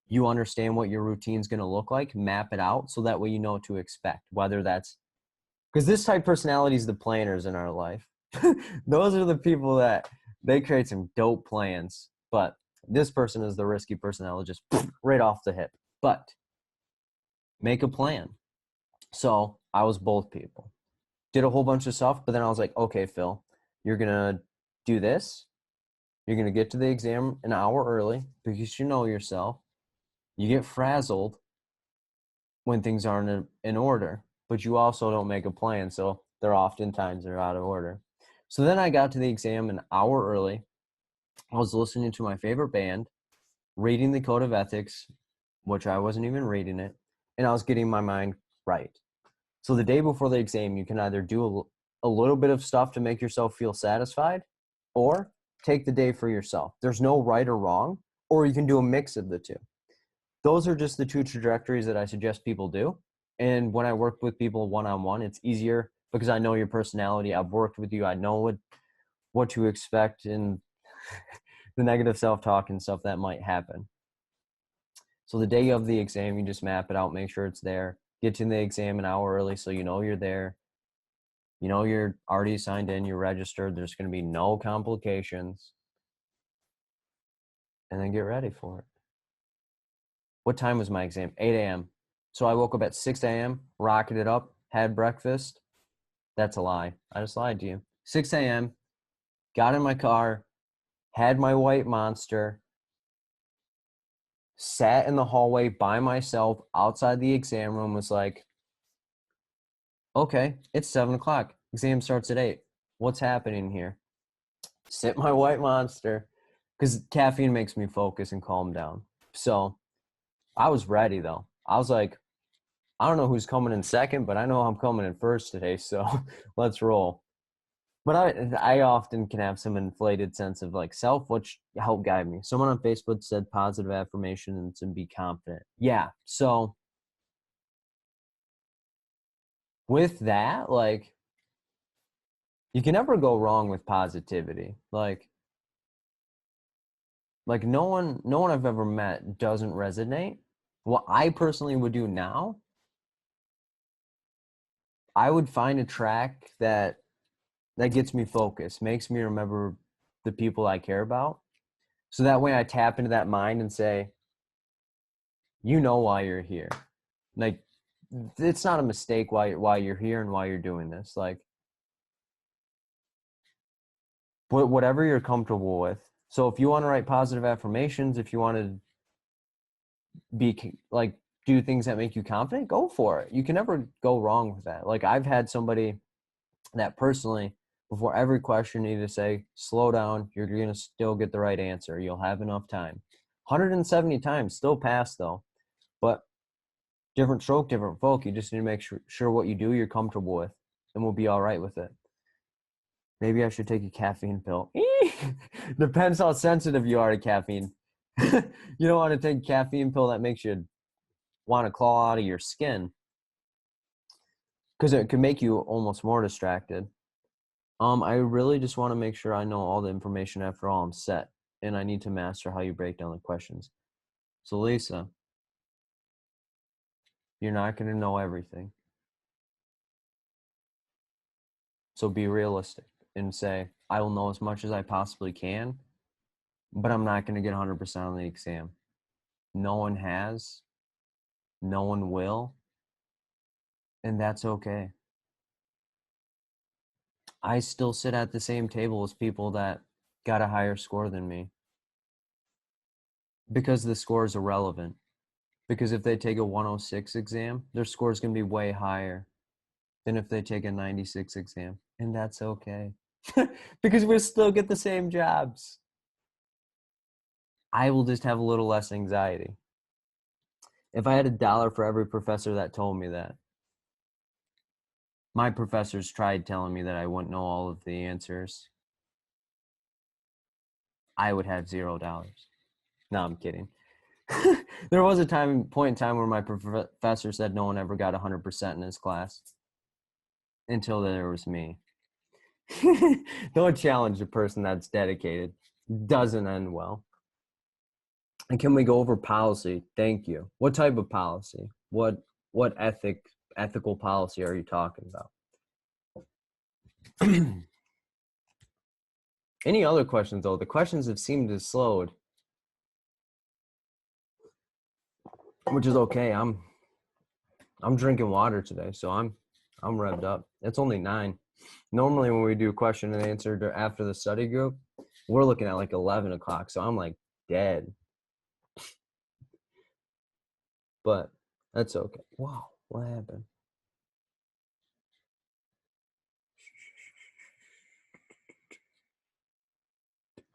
you understand what your routine is going to look like. Map it out so that way you know what to expect. Whether that's because this type of personality is the planners in our life. Those are the people that they create some dope plans. But this person is the risky personality, just right off the hip. But make a plan. So I was both people. Did a whole bunch of stuff, but then I was like, okay, Phil, you're going to do this. You're going to get to the exam an hour early because you know yourself. You get frazzled when things aren't in order, but you also don't make a plan. So they're out of order. So then I got to the exam an hour early. I was listening to my favorite band, reading the code of ethics, which I wasn't even reading it, and I was getting my mind right. So the day before the exam, you can either do a little bit of stuff to make yourself feel satisfied, or take the day for yourself. There's no right or wrong, or you can do a mix of the two. Those are just the 2 trajectories that I suggest people do. And when I work with people one-on-one, it's easier because I know your personality. I've worked with you. I know what to expect. And the negative self-talk and stuff that might happen. So the day of the exam, you just map it out, make sure it's there. Get to the exam an hour early so you know you're there. You know you're already signed in, you're registered, there's going to be no complications. And then get ready for it. What time was my exam? 8 a.m. So I woke up at 6 a.m., rocketed up, had breakfast. That's a lie. I just lied to you. 6 a.m., got in my car, had my white monster, sat in the hallway by myself outside the exam room, was like, okay, it's 7 o'clock. Exam starts at 8. What's happening here? Sip my white monster because caffeine makes me focus and calm down. So I was ready though. I was like, I don't know who's coming in second, but I know I'm coming in first today. So let's roll. But I often can have some inflated sense of like self, which helped guide me. Someone on Facebook said positive affirmations and be confident. Yeah. So with that, like you can never go wrong with positivity. Like no one I've ever met doesn't resonate. What I personally would do now, I would find a track that gets me focused, makes me remember the people I care about. So that way I tap into that mind and say, you know why you're here. Like it's not a mistake why you're here and why you're doing this. Like whatever you're comfortable with. So if you want to write positive affirmations, if you want to be like do things that make you confident, go for it. You can never go wrong with that. Like I've had somebody that personally before every question you need to say, slow down, you're going to still get the right answer. You'll have enough time. 170 times, still pass though. But different stroke, different folk. You just need to make sure what you do you're comfortable with, and we'll be all right with it. Maybe I should take a caffeine pill. Depends how sensitive you are to caffeine. You don't want to take a caffeine pill that makes you want to claw out of your skin because it can make you almost more distracted. I really just want to make sure I know all the information after all I'm set, and I need to master how you break down the questions. So Lisa, you're not going to know everything. So be realistic and say, I will know as much as I possibly can, but I'm not going to get 100% on the exam. No one has, no one will, and that's okay. I still sit at the same table as people that got a higher score than me because the score is irrelevant. Because if they take a 106 exam, their score is going to be way higher than if they take a 96 exam, and that's okay. Because we still get the same jobs. I will just have a little less anxiety. If I had $1 for every professor that told me that, my professors tried telling me that I wouldn't know all of the answers, I would have $0. No, I'm kidding. There was a point in time where my professor said no one ever got 100% in his class until there was me. Don't challenge a person that's dedicated. Doesn't end well. And can we go over policy? Thank you. What type of policy? What ethical policy are you talking about? Any other questions though? The questions have seemed to slowed, which is okay. I'm drinking water today, so I'm revved up. It's only 9. Normally when we do question and answer after the study group, we're looking at like 11 o'clock, so I'm like dead. But that's okay. Wow, what happened?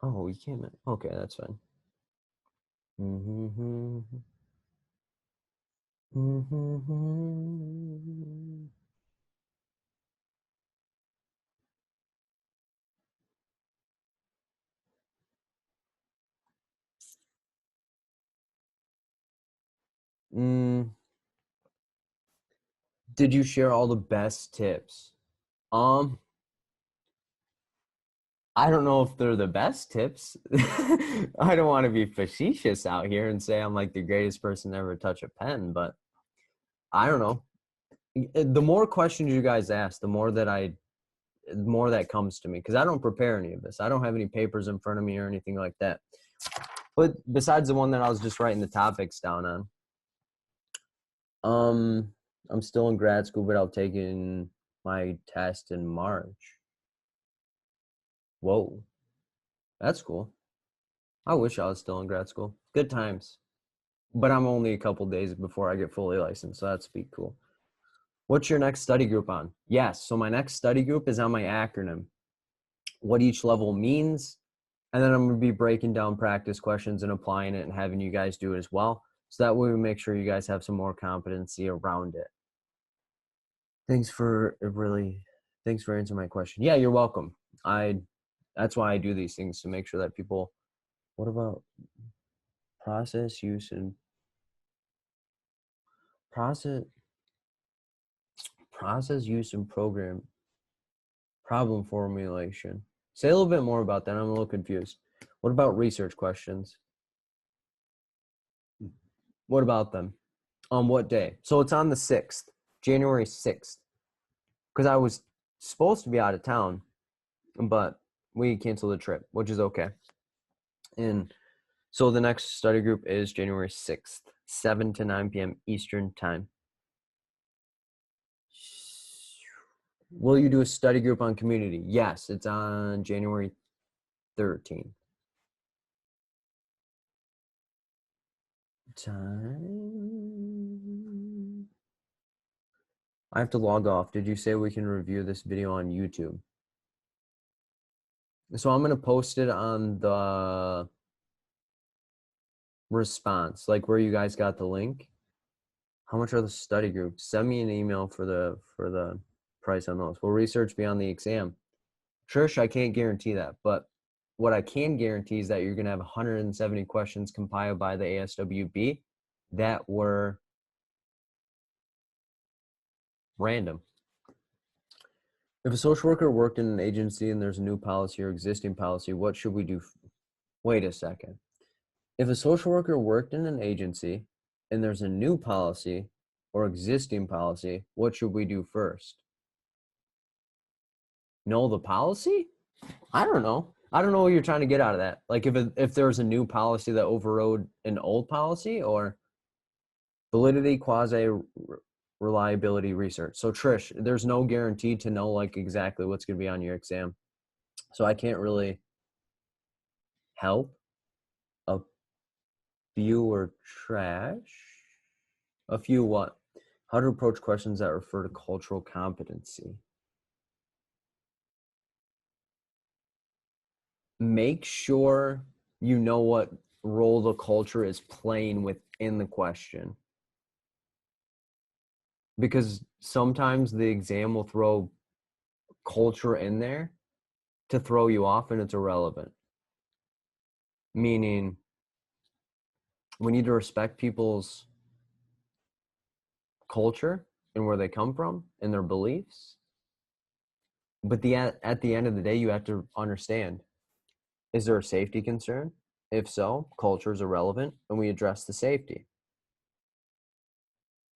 Oh, you can't. Okay, that's fine. Did you share all the best tips? Um, I don't know if they're the best tips. I don't want to be facetious out here and say I'm like the greatest person to ever touch a pen, but I don't know. The more questions you guys ask, the more that comes to me, because I don't prepare any of this. I don't have any papers in front of me or anything like that. But besides the one that I was just writing the topics down on, I'm still in grad school, but I'll take in my test in March. Whoa, that's cool. I wish I was still in grad school. Good times. But I'm only a couple days before I get fully licensed, so that's be cool. What's your next study group on? Yes, so my next study group is on my acronym, what each level means, and then I'm going to be breaking down practice questions and applying it and having you guys do it as well. So that way we make sure you guys have some more competency around it. Thanks for answering my question. Yeah, you're welcome. That's why I do these things, to make sure that people, what about process use and process use and problem formulation? Say a little bit more about that. I'm a little confused. What about research questions? What about them? On what day? So it's on the 6th, January 6th, because I was supposed to be out of town, but we canceled the trip, which is okay. And so the next study group is January 6th, 7 to 9 p.m. Eastern time. Will you do a study group on community? Yes, it's on January 13th. Time. I have to log off. Did you say we can review this video on YouTube? So I'm going to post it on the response, like where you guys got the link. How much are the study groups? Send me an email for the price on those. Will research be on the exam? Trish, I can't guarantee that, but what I can guarantee is that you're going to have 170 questions compiled by the ASWB that were random. If a social worker worked in an agency and there's a new policy or existing policy, what should we do? Wait a second. If a social worker worked in an agency and there's a new policy or existing policy, what should we do first? Know the policy? I don't know. I don't know what you're trying to get out of that. Like if there's a new policy that overrode an old policy, or validity, quasi reliability research. So Trish, there's no guarantee to know like exactly what's going to be on your exam. So I can't really help. A few or trash. A few what? How to approach questions that refer to cultural competency. Make sure you know what role the culture is playing within the question. Because sometimes the exam will throw culture in there to throw you off and it's irrelevant. Meaning, we need to respect people's culture and where they come from and their beliefs. But at the end of the day, you have to understand, is there a safety concern? If so, culture is irrelevant and we address the safety.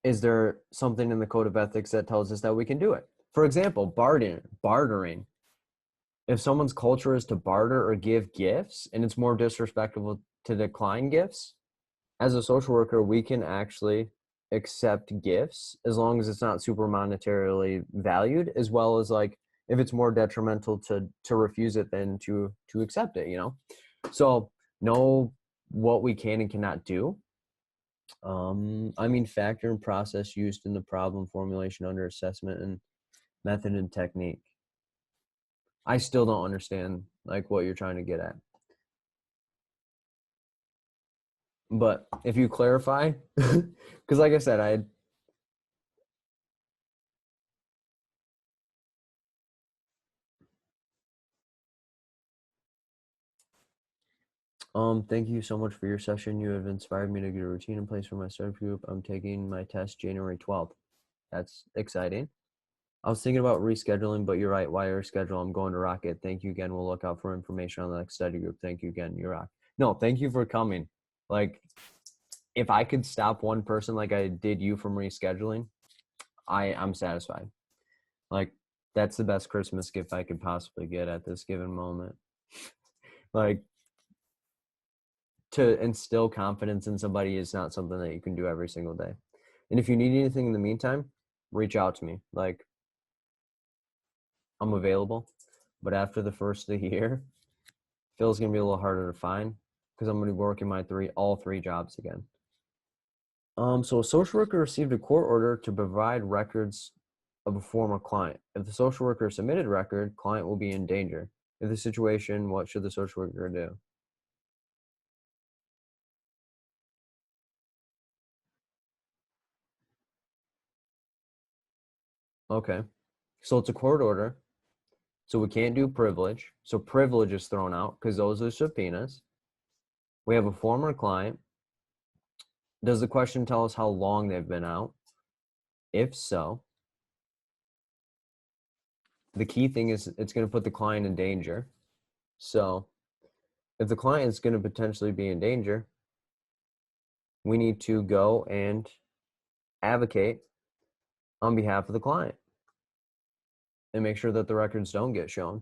Is there something in the code of ethics that tells us that we can do it? For example, bartering. If someone's culture is to barter or give gifts and it's more disrespectful to decline gifts, as a social worker, we can actually accept gifts as long as it's not super monetarily valued, as well as like if it's more detrimental to refuse it than to accept it, you know? So know what we can and cannot do. Factor and process used in the problem formulation under assessment and method and technique. I still don't understand like what you're trying to get at. But if you clarify, because like I said, thank you so much for your session. You have inspired me to get a routine in place for my study group. I'm taking my test January 12th. That's exciting. I was thinking about rescheduling, but you're right. Why reschedule? I'm going to Rocket. Thank you again. We'll look out for information on the next study group. Thank you again. You rock. No, thank you for coming. Like, if I could stop one person like I did you from rescheduling, I'm satisfied. Like, that's the best Christmas gift I could possibly get at this given moment. Like, to instill confidence in somebody is not something that you can do every single day. And if you need anything in the meantime, reach out to me. Like, I'm available. But after the first of the year, Phil's gonna be a little harder to find because I'm gonna be working all three jobs again. So a social worker received a court order to provide records of a former client. If the social worker submitted record, client will be in danger. In this situation, what should the social worker do? Okay, so it's a court order, so we can't do privilege. So privilege is thrown out because those are subpoenas. We have a former client. Does the question tell us how long they've been out? If so, the key thing is it's going to put the client in danger. So if the client is going to potentially be in danger, we need to go and advocate on behalf of the client and make sure that the records don't get shown,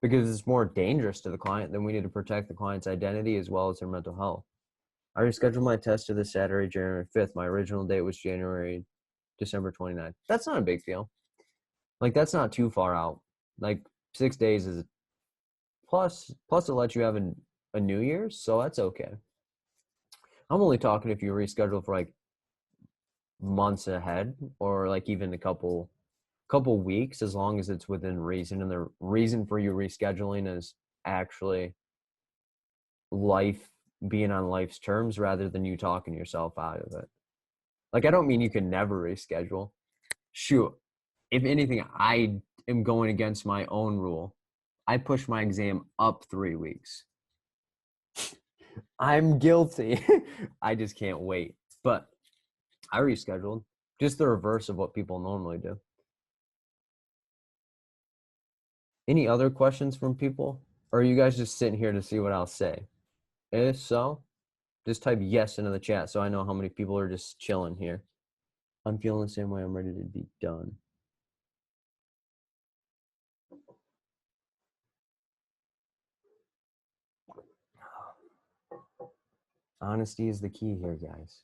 because it's more dangerous to the client. Then we need to protect the client's identity as well as their mental health. I rescheduled my test to this Saturday, January 5th. My original date was December 29th. That's not a big deal. Like, that's not too far out. Like, 6 days is plus it lets you have a New Year's, so that's okay. I'm only talking if you reschedule for like months ahead or like even a couple weeks, as long as it's within reason and the reason for you rescheduling is actually life being on life's terms rather than you talking yourself out of it. Like, I don't mean you can never reschedule. Shoot, if anything, I am going against my own rule. I pushed my exam up 3 weeks. I'm guilty. I just can't wait. But I rescheduled, just the reverse of what people normally do. Any other questions from people? Or are you guys just sitting here to see what I'll say? If so, just type yes into the chat so I know how many people are just chilling here. I'm feeling the same way. I'm ready to be done. Honesty is the key here, guys.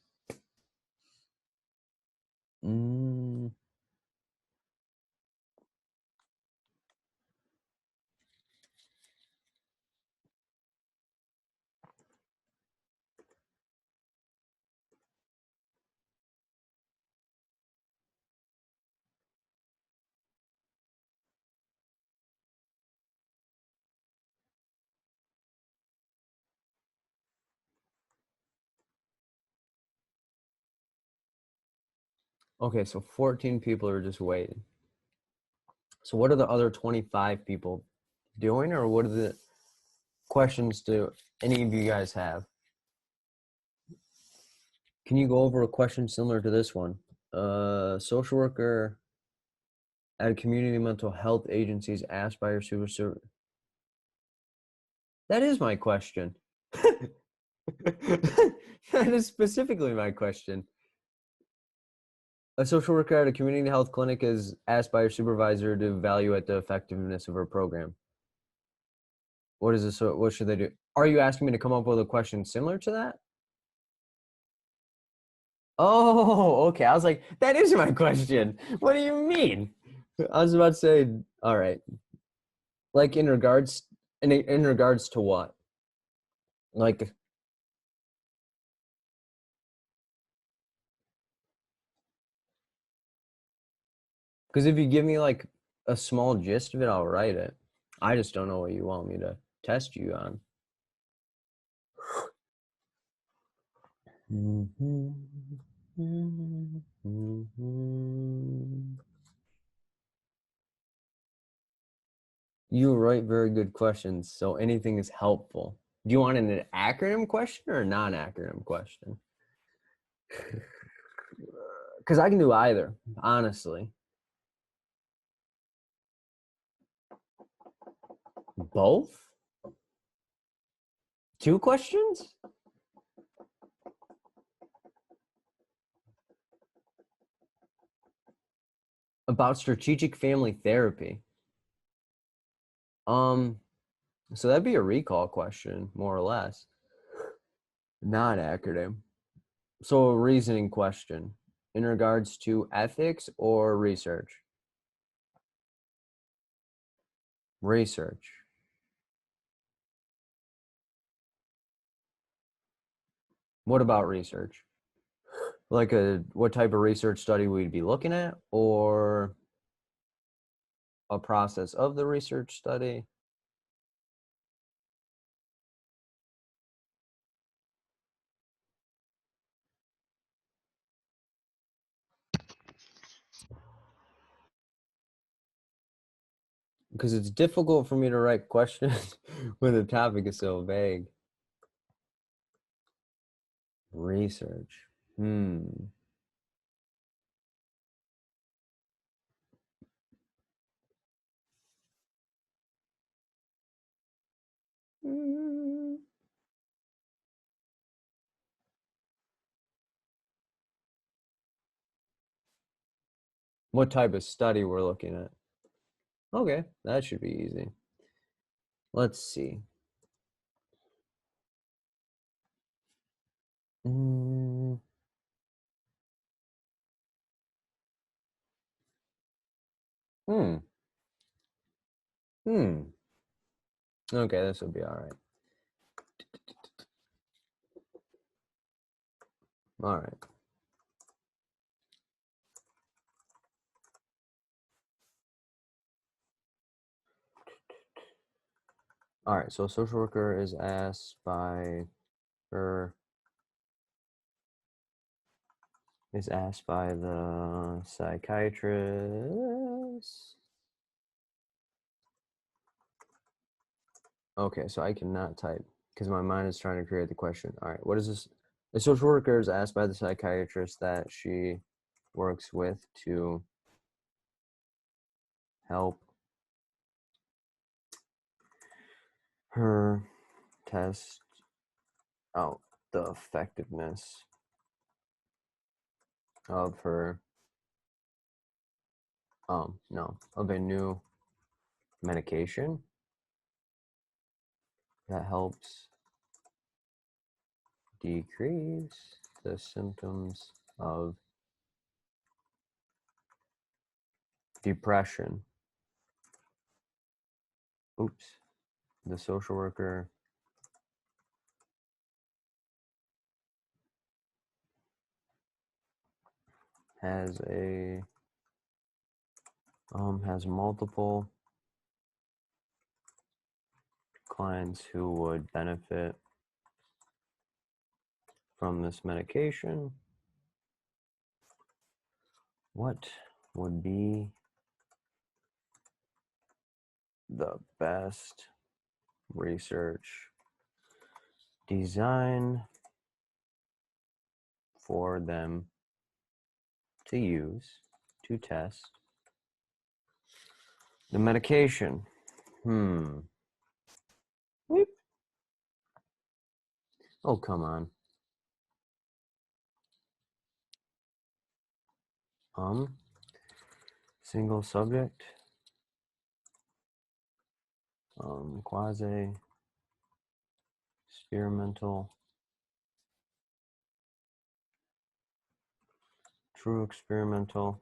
Okay, so 14 people are just waiting. So what are the other 25 people doing, or what are the questions do any of you guys have? Can you go over a question similar to this one? Social worker at a community mental health agency is asked by her supervisor. That is my question. That is specifically my question. A social worker at a community health clinic is asked by her supervisor to evaluate the effectiveness of her program. What is this? What should they do? Are you asking me to come up with a question similar to that? Oh, okay. I was like, that is my question. What do you mean? I was about to say, all right. Like in regards to what? Like, because if you give me like a small gist of it, I'll write it. I just don't know what you want me to test you on. You write very good questions, so anything is helpful. Do you want an acronym question or a non-acronym question? Because I can do either, honestly. Both? 2 questions? About strategic family therapy. So that'd be a recall question, more or less. Not acronym. So a reasoning question in regards to ethics or research? Research. What about research? Like what type of research study we'd be looking at, or a process of the research study? Because it's difficult for me to write questions when the topic is so vague. Research. Mm. What type of study we're looking at? Okay, that should be easy. Let's see. Mm. Hmm. Hmm. Okay, this will be all right. All right. All right. So a social worker is asked by the psychiatrist. Okay, so I cannot type because my mind is trying to create the question. All right, what is this? A social worker is asked by the psychiatrist that she works with to help her test out the effectiveness of her of a new medication that helps decrease the symptoms of depression. Oops. The social worker has multiple clients who would benefit from this medication. What would be the best research design for them to use to test the medication? Oh, come on. Single subject, quasi experimental, true experimental,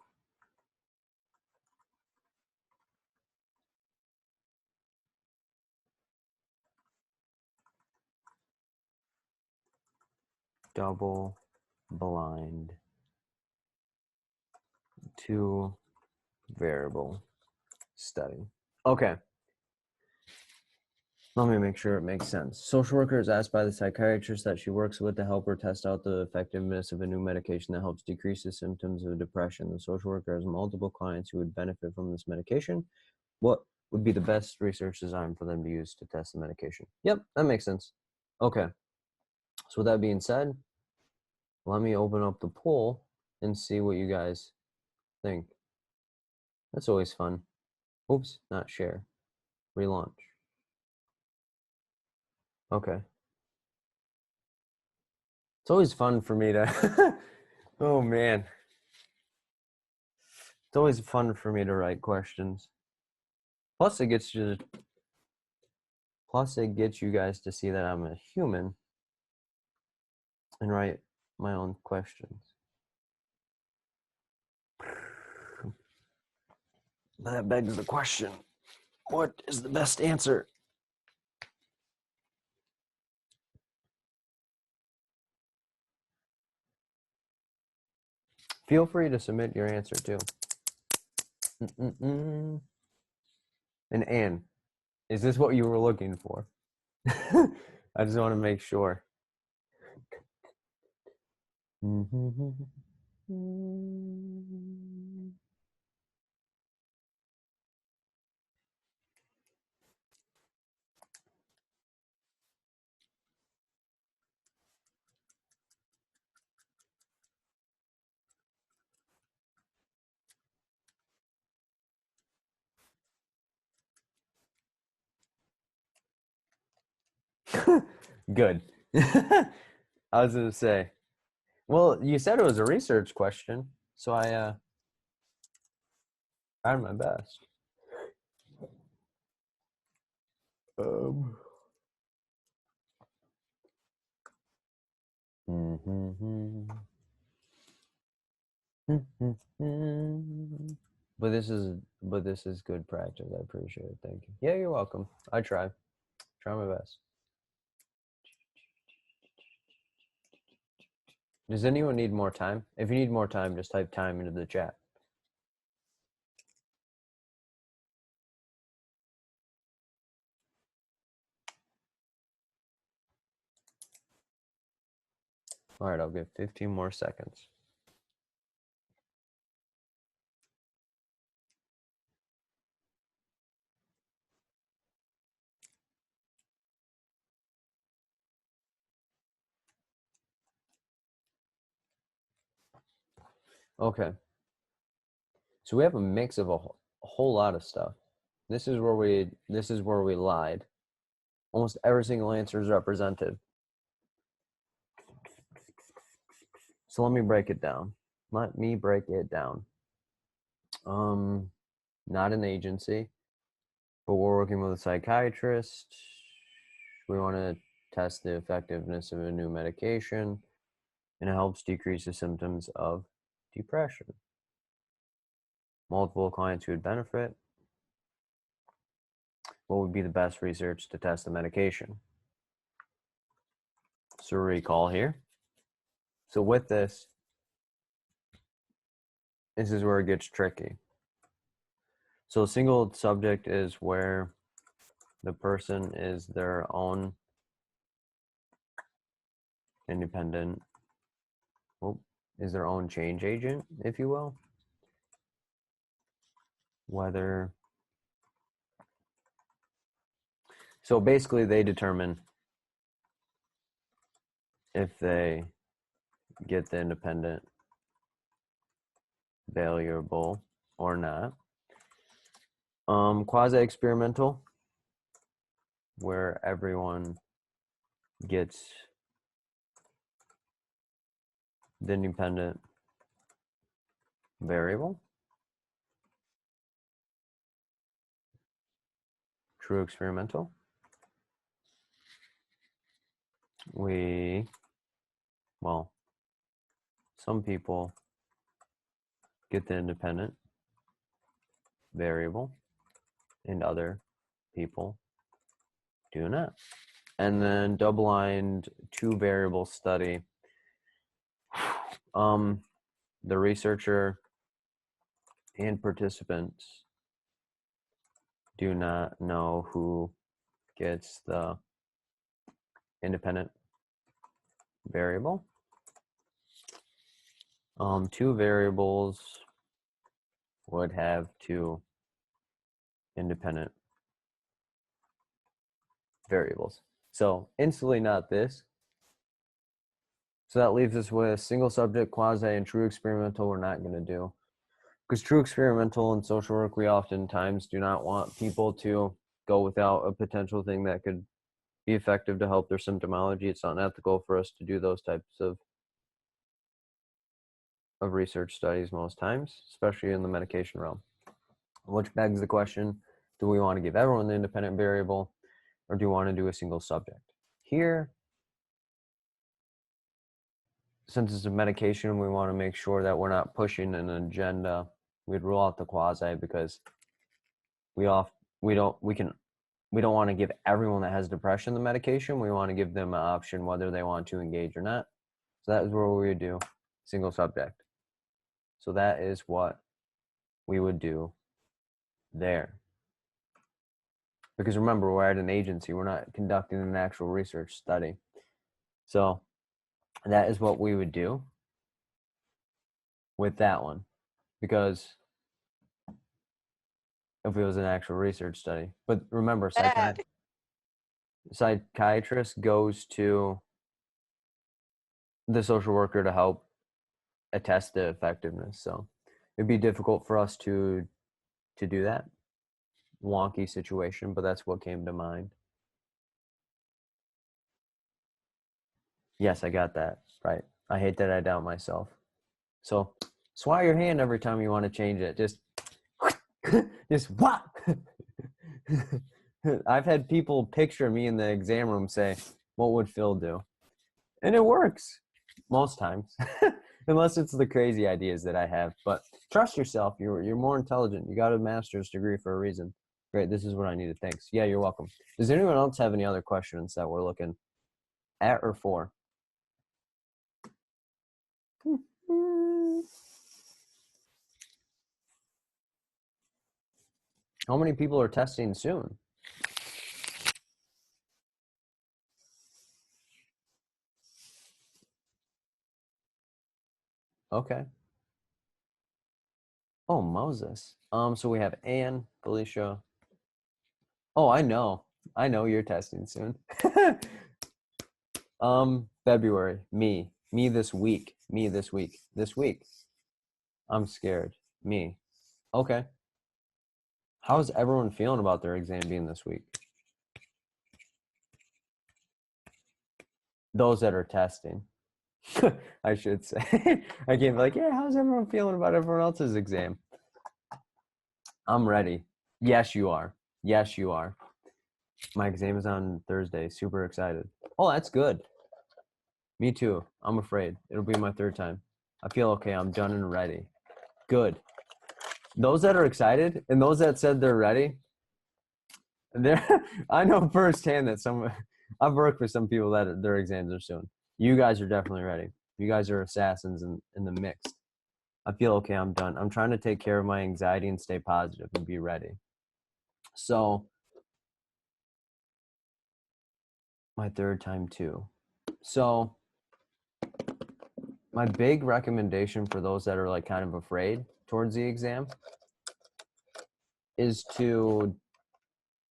double blind, 2 variable study. Okay. Let me make sure it makes sense. Social worker is asked by the psychiatrist that she works with to help her test out the effectiveness of a new medication that helps decrease the symptoms of depression. The social worker has multiple clients who would benefit from this medication. What would be the best research design for them to use to test the medication? Yep, that makes sense. Okay. So with that being said, let me open up the poll and see what you guys think. That's always fun. Oops, not share. Relaunch. Okay. It's always fun for me to, oh man. It's always fun for me to write questions. Plus it gets you guys to see that I'm a human and write my own questions. That begs the question, what is the best answer? Feel free to submit your answer too. And Anne, is this what you were looking for? I just want to make sure. Good. I was gonna say, well, you said it was a research question, so I tried my best. Um. But this is good practice. I appreciate it. Thank you. Yeah, you're welcome. I try my best. Does anyone need more time? If you need more time, just type time into the chat. All right, I'll give 15 more seconds. Okay. So we have a mix of a whole lot of stuff. This is where we lied. Almost every single answer is represented. So let me break it down. Not an agency, but we're working with a psychiatrist. We want to test the effectiveness of a new medication, and it helps decrease the symptoms of depression. Multiple clients who would benefit. What would be the best research to test the medication? So recall here. So with this is where it gets tricky. So a single subject is where the person is their own independent, is their own change agent, if you will. So basically they determine if they get the independent variable or not. Quasi-experimental, where everyone gets the independent variable. True experimental. Some people get the independent variable and other people do not. And then double-blind 2-variable study. The researcher and participants do not know who gets the independent variable. 2 variables would have 2 independent variables. So instantly not this. So that leaves us with single subject, quasi, and true experimental we're not going to do. Because true experimental in social work, we oftentimes do not want people to go without a potential thing that could be effective to help their symptomology. It's unethical for us to do those types of research studies most times, especially in the medication realm. Which begs the question, do we want to give everyone the independent variable, or do you want to do a single subject? Here, since it's a medication, we want to make sure that we're not pushing an agenda. We'd rule out the quasi because we don't want to give everyone that has depression the medication. We want to give them an option whether they want to engage or not. So that is where we would do single subject. So that is what we would do there. Because remember, we're at an agency. We're not conducting an actual research study. So that is what we would do with that one. Because if it was an actual research study. But remember, psychiatrist goes to the social worker to help attest the effectiveness. So it'd be difficult for us to do that. Wonky situation, but that's what came to mind. Yes, I got that. Right. I hate that I doubt myself. So swat your hand every time you want to change it. Just what? I've had people picture me in the exam room say, what would Phil do? And it works most times. Unless it's the crazy ideas that I have. But trust yourself. You're more intelligent. You got a master's degree for a reason. Great. This is what I needed. Thanks. Yeah, you're welcome. Does anyone else have any other questions that we're looking at or for? How many people are testing soon? Okay. Oh, Moses. So we have Anne, Felicia. Oh, I know you're testing soon. February. Me this week. This week. I'm scared. Me. Okay. How's everyone feeling about their exam being this week? Those that are testing, I should say. I can't be like, yeah, how's everyone feeling about everyone else's exam? I'm ready. Yes, you are. Yes, you are. My exam is on Thursday. Super excited. Oh, that's good. Me too. I'm afraid. It'll be my third time. I feel okay. I'm done and ready. Good. Those that are excited and those that said they're ready, I know firsthand that I've worked with some people that their exams are soon. You guys are definitely ready. You guys are assassins in the mix. I feel okay. I'm done. I'm trying to take care of my anxiety and stay positive and be ready. So my third time too. So my big recommendation for those that are like kind of afraid towards the exam is to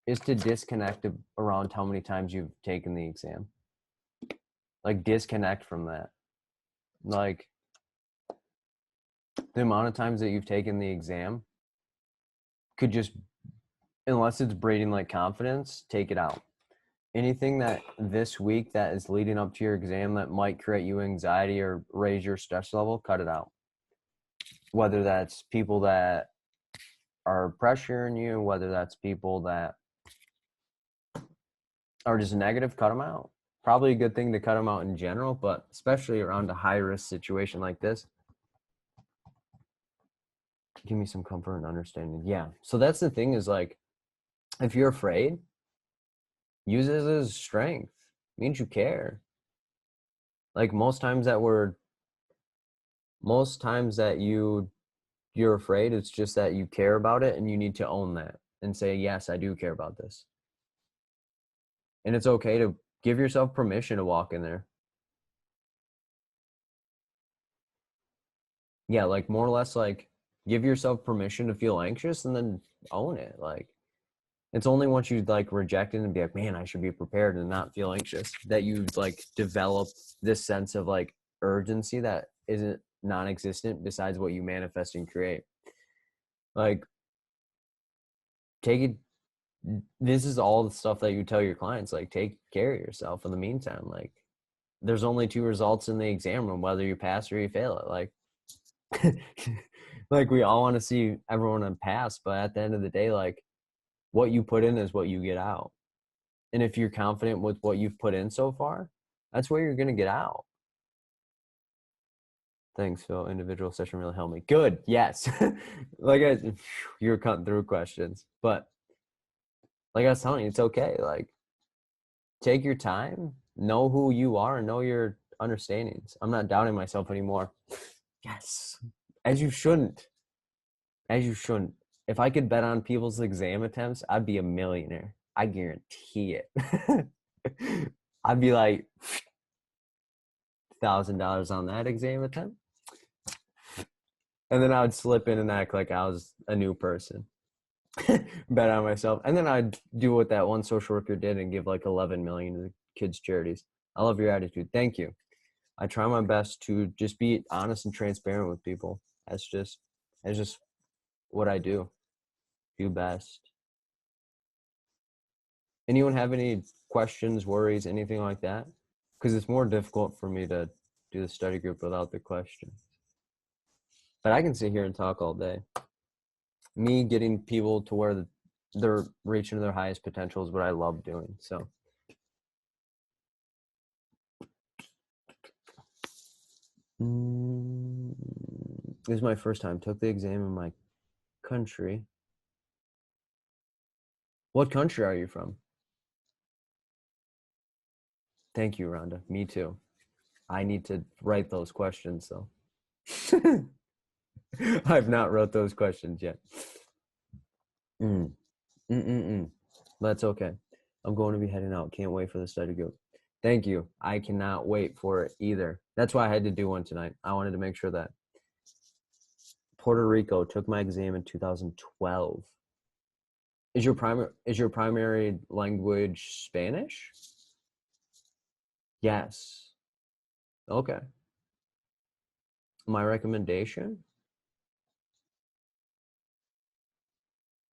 disconnect around how many times you've taken the exam. Like disconnect from that. Like the amount of times that you've taken the exam could just, unless it's breeding like confidence, take it out. Anything that this week that is leading up to your exam that might create you anxiety or raise your stress level, cut it out. Whether that's people that are pressuring you, whether that's people that are just negative, cut them out. Probably a good thing to cut them out in general, but especially around a high risk situation like this. Give me some comfort and understanding. Yeah. So that's the thing is like, if you're afraid, use it as strength. It means you care. Like most times that you're afraid, it's just that you care about it and you need to own that and say, yes, I do care about this. And it's okay to give yourself permission to walk in there. Yeah, like more or less like give yourself permission to feel anxious and then own it. Like it's only once you like reject it and be like, man, I should be prepared and not feel anxious that you like develop this sense of like urgency that isn't non-existent besides what you manifest and create. Like take this is all the stuff that you tell your clients, like, take care of yourself in the meantime. Like, there's only two results in the exam room, whether you pass or you fail it. Like, like we all want to see everyone on pass, but at the end of the day, like, what you put in is what you get out. And if you're confident with what you've put in so far, that's what you're going to get out. Thanks, Phil. Individual session really helped me. Good. Yes. Like, you're cutting through questions, but like I was telling you, it's okay. Like, take your time, know who you are, and know your understandings. I'm not doubting myself anymore. Yes. As you shouldn't. As you shouldn't. If I could bet on people's exam attempts, I'd be a millionaire. I guarantee it. I'd be like $1,000 on that exam attempt. And then I would slip in and act like I was a new person. Bet on myself. And then I'd do what that one social worker did and give like 11 million to kids' charities. I love your attitude. Thank you. I try my best to just be honest and transparent with people. That's just what I do best. Anyone have any questions, worries, anything like that? Because it's more difficult for me to do the study group without the questions. But I can sit here and talk all day. Me getting people to where they're reaching their highest potential is what I love doing. So this is my first time. Took the exam in my country. What country are you from? Thank you, Rhonda. Me too. I need to write those questions though. I've not wrote those questions yet. That's okay. I'm going to be heading out. Can't wait for the study group. Thank you. I cannot wait for it either. That's why I had to do one tonight. I wanted to make sure that Puerto Rico took my exam in 2012. Is your primary language Spanish? Yes. Okay. My recommendation?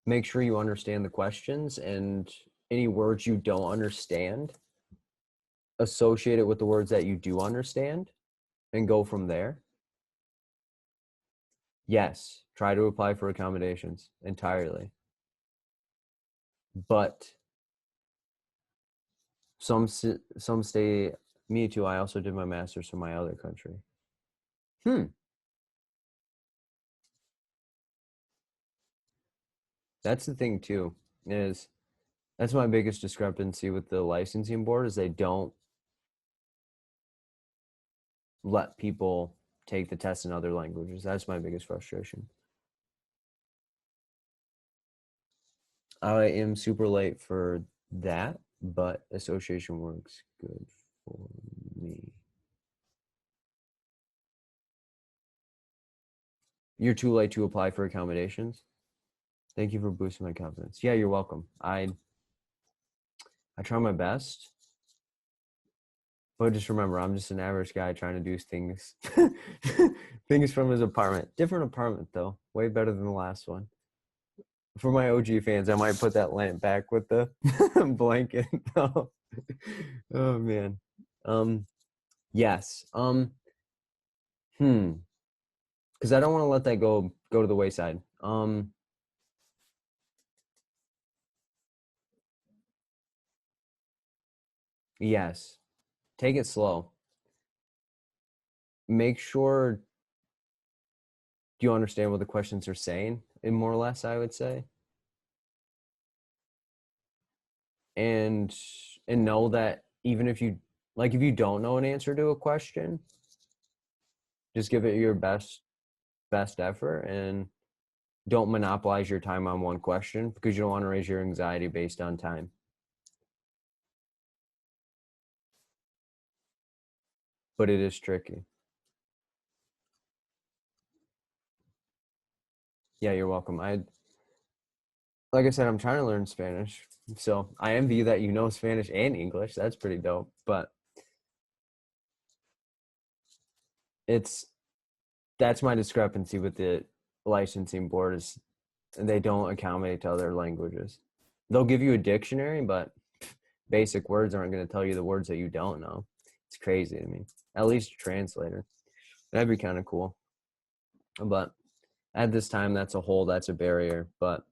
Make sure you understand the questions, and any words you don't understand, associate it with the words that you do understand and go from there. Yes, try to apply for accommodations entirely. But some stay, me too, I also did my master's from my other country. That's the thing too, is that's my biggest discrepancy with the licensing board is they don't let people take the test in other languages. That's my biggest frustration. I am super late for that, but association works good for me. You're too late to apply for accommodations. Thank you for boosting my confidence. Yeah, you're welcome. I try my best, but just remember, I'm just an average guy trying to do things, things from his apartment. Different apartment though, way better than the last one. For my OG fans, I might put that lamp back with the blanket. Oh man. Yes. Because I don't want to let that go to the wayside. Yes. Take it slow. Make sure you understand what the questions are saying, and more or less, I would say. And know that even if you if you don't know an answer to a question, just give it your best effort and don't monopolize your time on one question because you don't want to raise your anxiety based on time. But it is tricky. Yeah, you're welcome. Like I said, I'm trying to learn Spanish. So I envy that you know Spanish and English. That's pretty dope. But that's my discrepancy with the licensing board is they don't accommodate to other languages. they'll give you a dictionary, but basic words aren't going to tell you the words that you don't know. It's crazy to me. At least a translator. That'd be kind of cool. But at this time, that's a barrier. But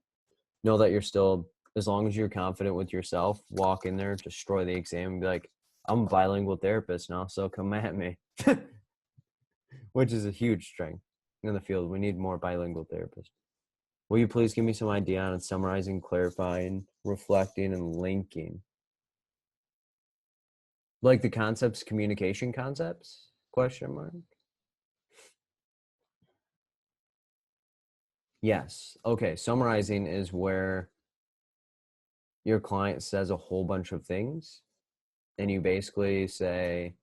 know that you're still, as long as you're confident with yourself, walk in there, destroy the exam, and be like, I'm a bilingual therapist now, so come at me. Which is a huge strength in the field. We need more bilingual therapists. Will you please give me some idea on summarizing, clarifying, reflecting, and linking? Like the concepts, communication concepts? Question mark. Yes. Okay. Summarizing is where your client says a whole bunch of things and you basically say,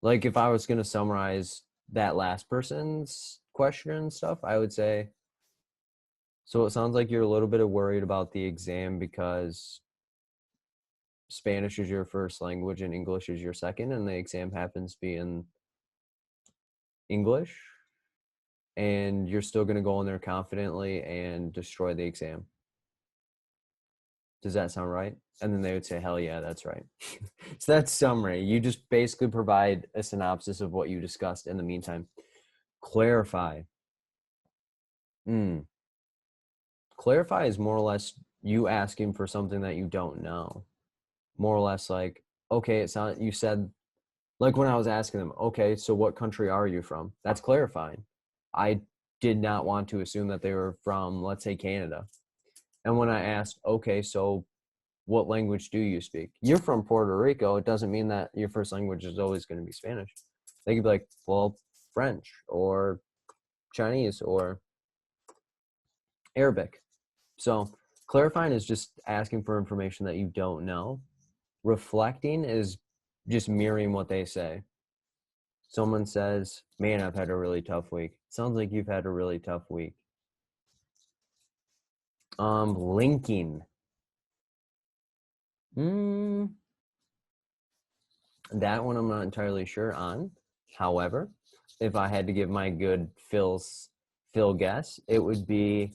like, if I was going to summarize that last person's question and stuff, I would say, so it sounds like you're a little bit worried about the exam because Spanish is your first language and English is your second, and the exam happens to be in English, and you're still going to go in there confidently and destroy the exam. Does that sound right? And then they would say, hell yeah, that's right. So that's summary. You just basically provide a synopsis of what you discussed in the meantime. Clarify. Clarify is more or less you asking for something that you don't know. More or less like, okay, it sounds, you said, like when I was asking them, okay, so what country are you from? That's clarifying. I did not want to assume that they were from, let's say, Canada. And when I asked, okay, so what language do you speak? You're from Puerto Rico. It doesn't mean that your first language is always going to be Spanish. They could be like, well, French or Chinese or Arabic. So clarifying is just asking for information that you don't know. Reflecting is just mirroring what they say. Someone says, man, I've had a really tough week. Sounds like you've had a really tough week. Linking. That one I'm not entirely sure on. However, if I had to give my good Phil guess, it would be,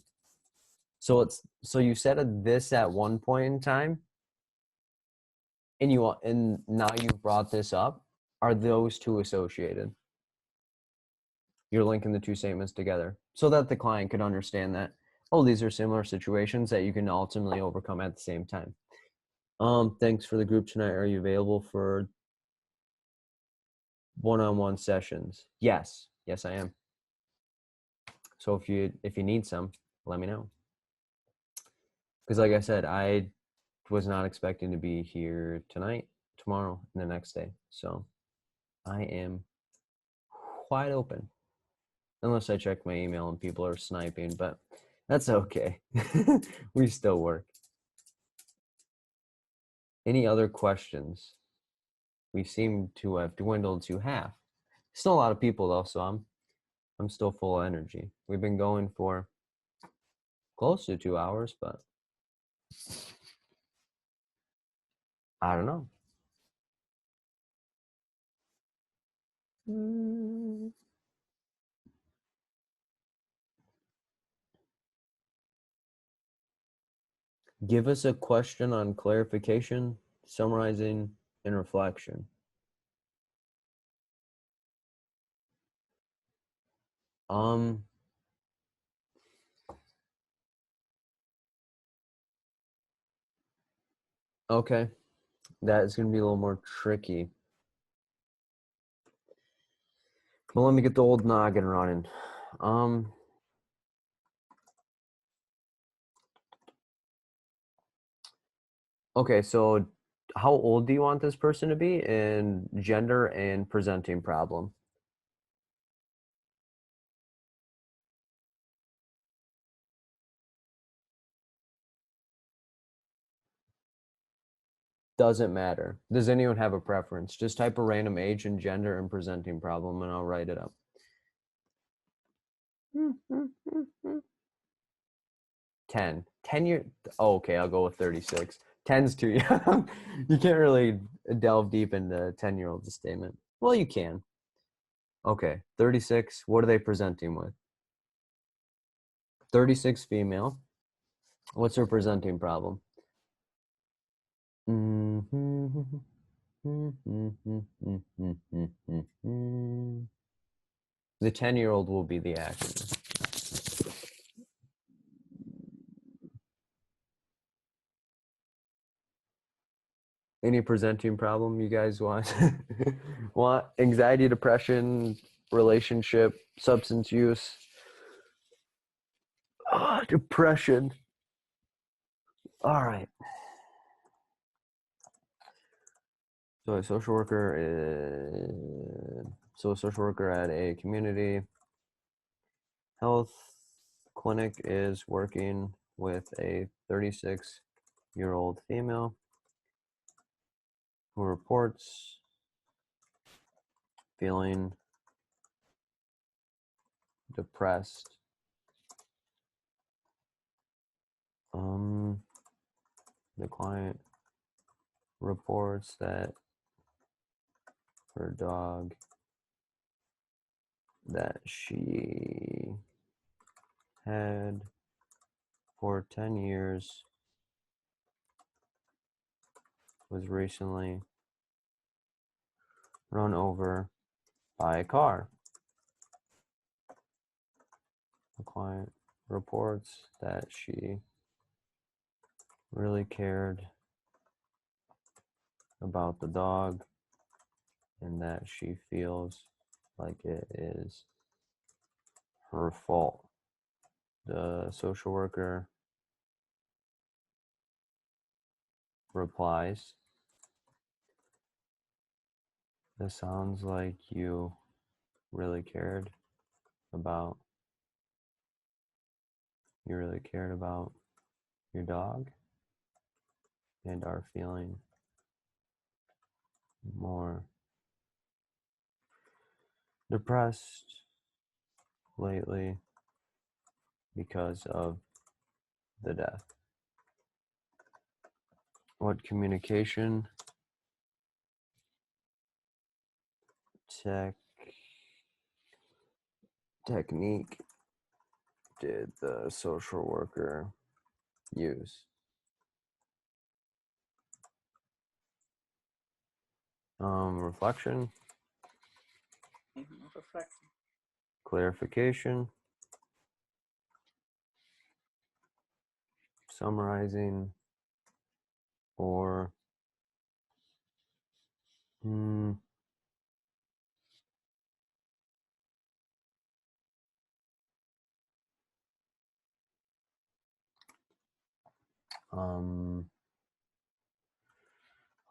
so you said this at one point in time, and now you brought this up. Are those two associated? You're linking the two statements together so that the client could understand that, oh, these are similar situations that you can ultimately overcome at the same time. Thanks for the group tonight. Are you available for one-on-one sessions? Yes, I am. So if you need some, let me know. Because like I said, I was not expecting to be here tonight, tomorrow, and the next day. So I am wide open. Unless I check my email and people are sniping, but that's okay. We still work. Any other questions? We seem to have dwindled to half. Still a lot of people though, so I'm still full of energy. We've been going for close to 2 hours, but I don't know. Give us a question on clarification, summarizing, and reflection. Okay. That is going to be a little more tricky. Well, let me get the old noggin running. Okay, so how old do you want this person to be, and gender and presenting problem? Doesn't matter. Does anyone have a preference? Just type a random age and gender and presenting problem, and I'll write it up. 10 years. Oh, okay, I'll go with 36. 10's too young. You can't really delve deep into 10-year-old statement. Well, you can. Okay, 36. What are they presenting with? 36 female. What's her presenting problem? The 10-year-old will be the actor. Any presenting problem you guys want? Want anxiety, depression, relationship, substance use? Depression. All right. So a social worker at a community health clinic is working with a 36-year-old female who reports feeling depressed. The client reports that her dog that she had for 10 years was recently run over by a car. The client reports that she really cared about the dog and that she feels like it is her fault. The social worker replies, "This sounds like you really cared about your dog and are feeling more depressed lately because of the death. What communication technique did the social worker use?" Reflection, Reflection, clarification, summarizing, or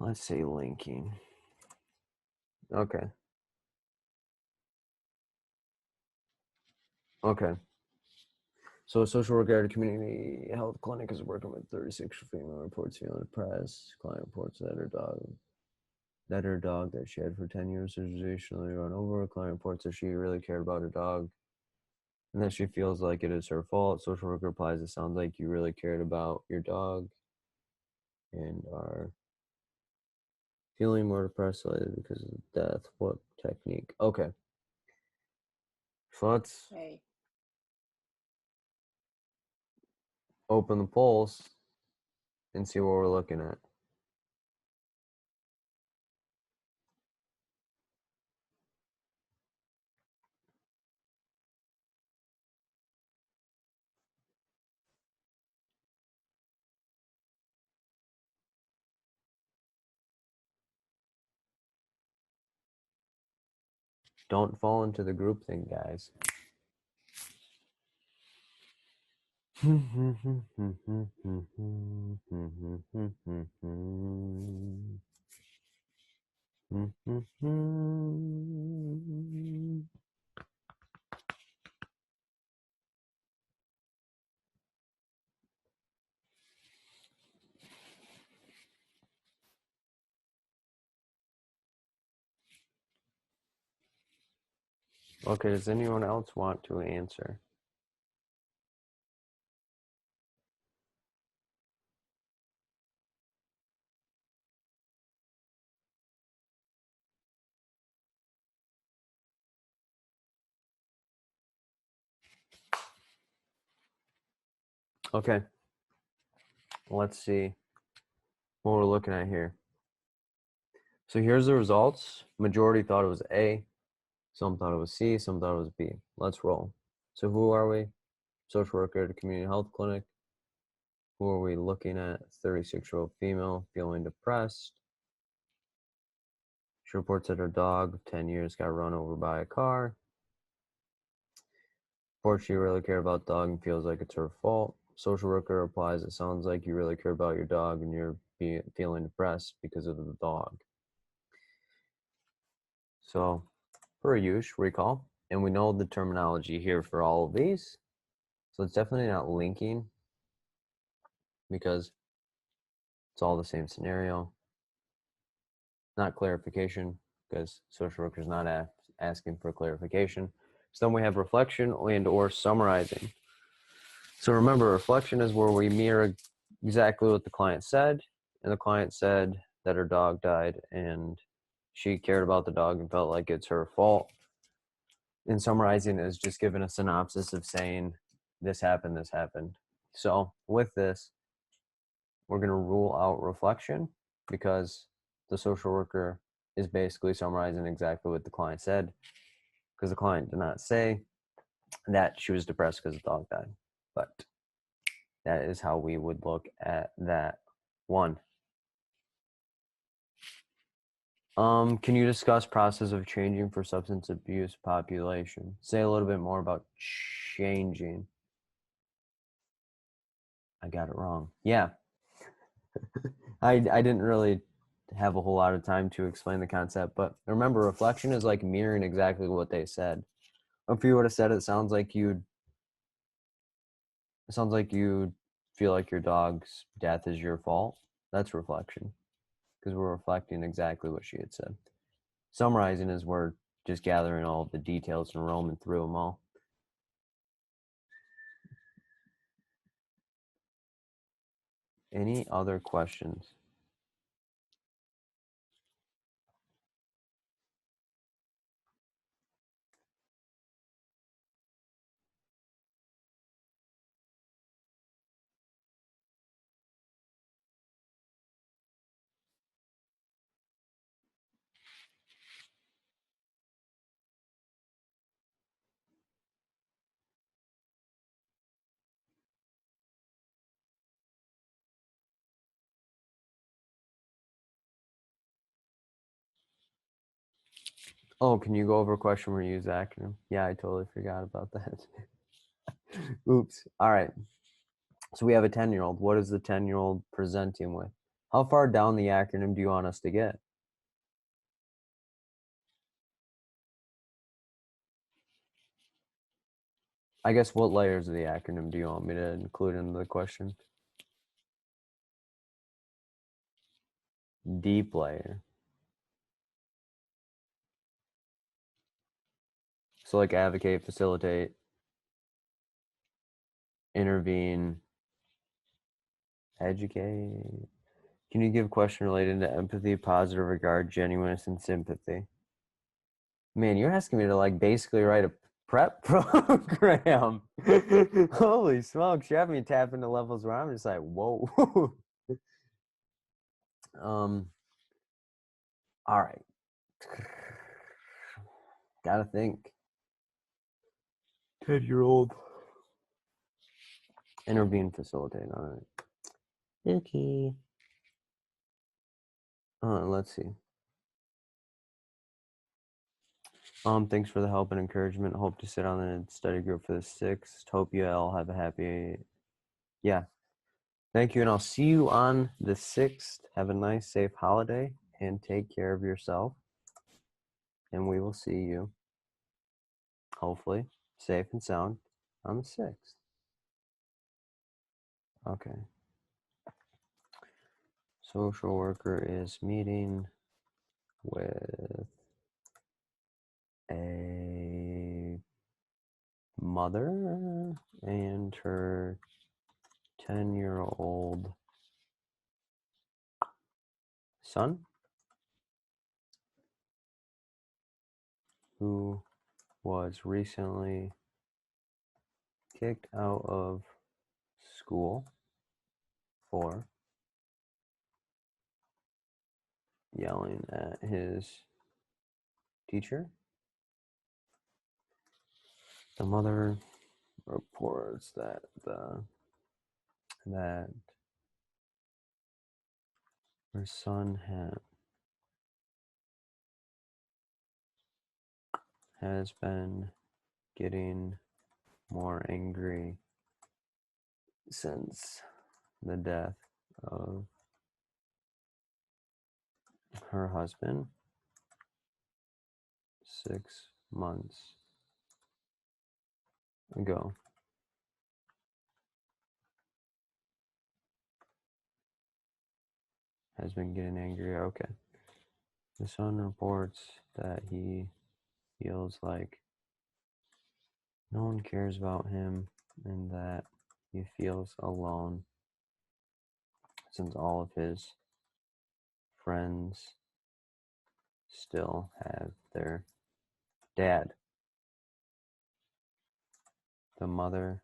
let's say linking. Okay. So a social worker at a community health clinic is working with 36 female reports feeling depressed. Client reports that her dog that she had for 10 years was recently run over. Client reports that she really cared about her dog and that she feels like it is her fault. Social worker replies, "It sounds like you really cared about your dog and are feeling more depressed lately because of death. What technique?" Okay. So let's open the polls and see what we're looking at. Don't fall into the group thing, guys. Okay, does anyone else want to answer? Okay. let's see what we're looking at here. So here's the results. Majority thought it was A. Some thought it was C. Some thought it was B. Let's roll. So who are we? Social worker at a community health clinic. Who are we looking at? 36-year-old female feeling depressed. She reports that her dog of 10 years got run over by a car. Reports she really cared about the dog and feels like it's her fault. Social worker replies, it sounds like you really care about your dog and you're feeling depressed because of the dog. So, per usual, recall. And we know the terminology here for all of these. So it's definitely not linking because it's all the same scenario. Not clarification because social worker is not asking for clarification. So then we have reflection and or summarizing. So remember, reflection is where we mirror exactly what the client said. And the client said that her dog died and she cared about the dog and felt like it's her fault. And summarizing is just giving a synopsis of saying this happened, this happened. So with this, we're going to rule out reflection because the social worker is basically summarizing exactly what the client said because the client did not say that she was depressed because the dog died. But that is how we would look at that one. Can you discuss process of changing for substance abuse population? Say a little bit more about changing. I got it wrong. Yeah. I didn't really have a whole lot of time to explain the concept, but remember, reflection is like mirroring exactly what they said. If you would have said it sounds like you feel like your dog's death is your fault. That's reflection because we're reflecting exactly what she had said. Summarizing is we're just gathering all of the details and roaming through them all. Any other questions? Oh, can you go over a question where you use the acronym? Yeah, I totally forgot about that. Oops. All right. So we have a 10-year-old. What is the 10-year-old presenting with? How far down the acronym do you want us to get? I guess what layers of the acronym do you want me to include in the question? Deep layer. So like advocate, facilitate, intervene, educate. Can you give a question related to empathy, positive regard, genuineness, and sympathy? Man, you're asking me to like basically write a prep program. Holy smokes, you have me tap into levels where I'm just like, whoa. All right. Gotta think. 10-year-old. Intervene, facilitate. All right. Okay. Let's see. Thanks for the help and encouragement. Hope to sit on the study group for the 6th. Hope you all have a happy, yeah. Thank you, and I'll see you on the 6th. Have a nice, safe holiday, and take care of yourself. And we will see you, hopefully, safe and sound on the 6th. Okay. Social worker is meeting with a mother and her 10-year-old son who was recently kicked out of school for yelling at his teacher. The mother reports that her son has been getting more angry since the death of her husband 6 months ago. Has been getting angrier. Okay. The son reports that he feels like no one cares about him and that he feels alone since all of his friends still have their dad. The mother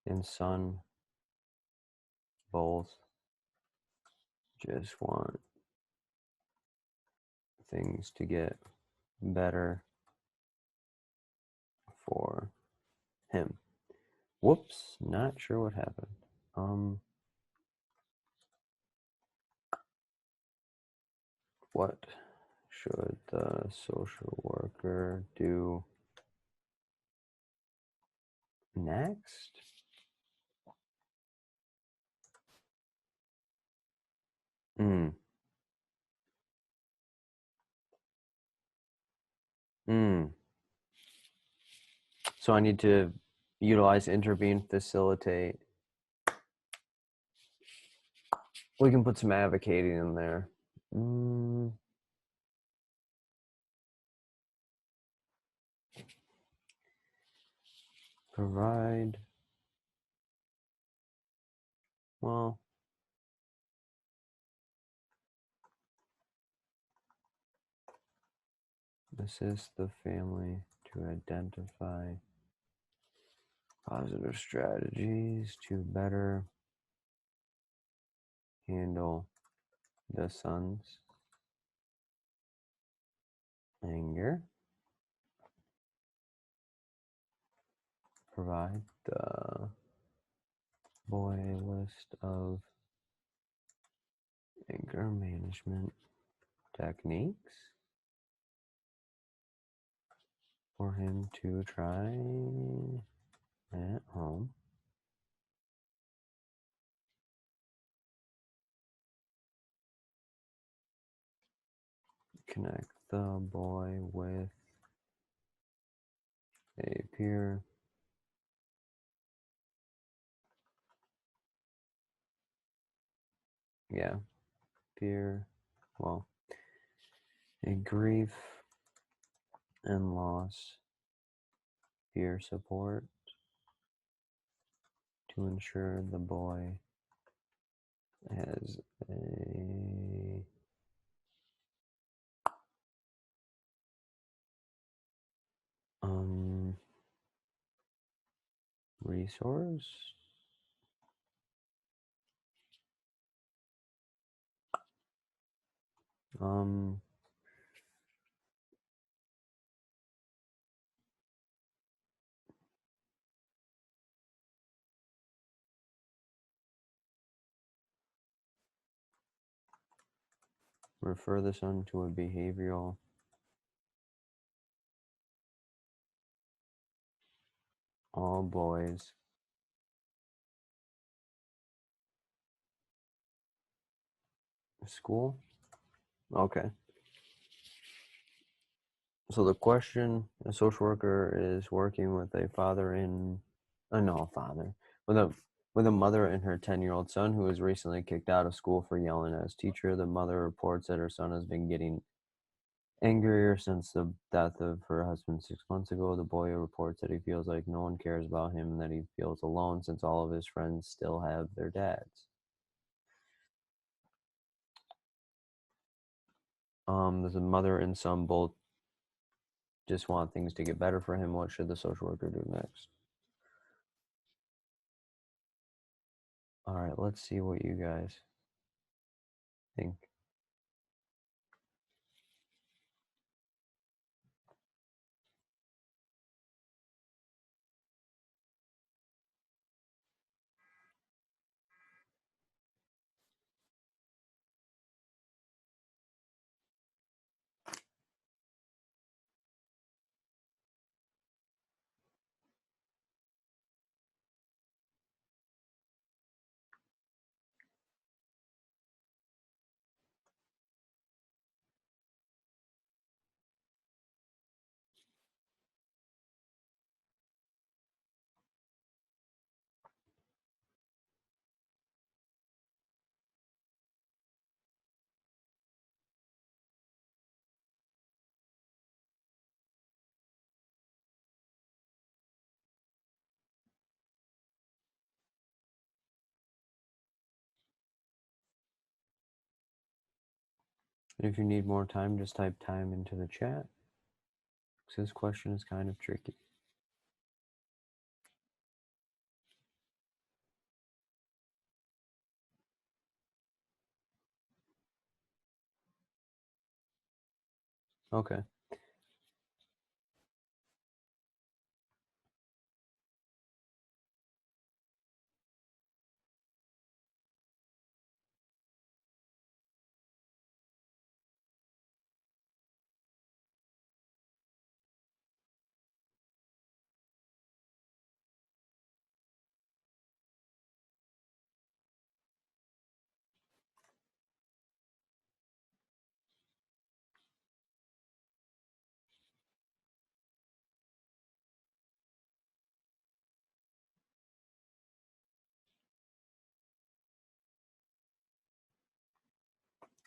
and son both just want things to get better for him. Whoops, not sure what happened. What should the social worker do next? So I need to utilize intervene, facilitate. We can put some advocating in there. Provide. Well, assist the family to identify positive strategies to better handle the son's anger. Provide the boy a list of anger management techniques for him to try at home. Connect the boy with a peer a grief and loss peer support to ensure the boy has a resource refer the son to a behavioral all boys school. Okay. So the question, a social worker is working with a with a mother and her 10-year-old son who was recently kicked out of school for yelling at his teacher. The mother reports that her son has been getting angrier since the death of her husband 6 months ago. The boy reports that he feels like no one cares about him and that he feels alone since all of his friends still have their dads. The mother and son both just want things to get better for him. What should the social worker do next? All right, let's see what you guys think. And if you need more time, just type time into the chat, because this question is kind of tricky. Okay.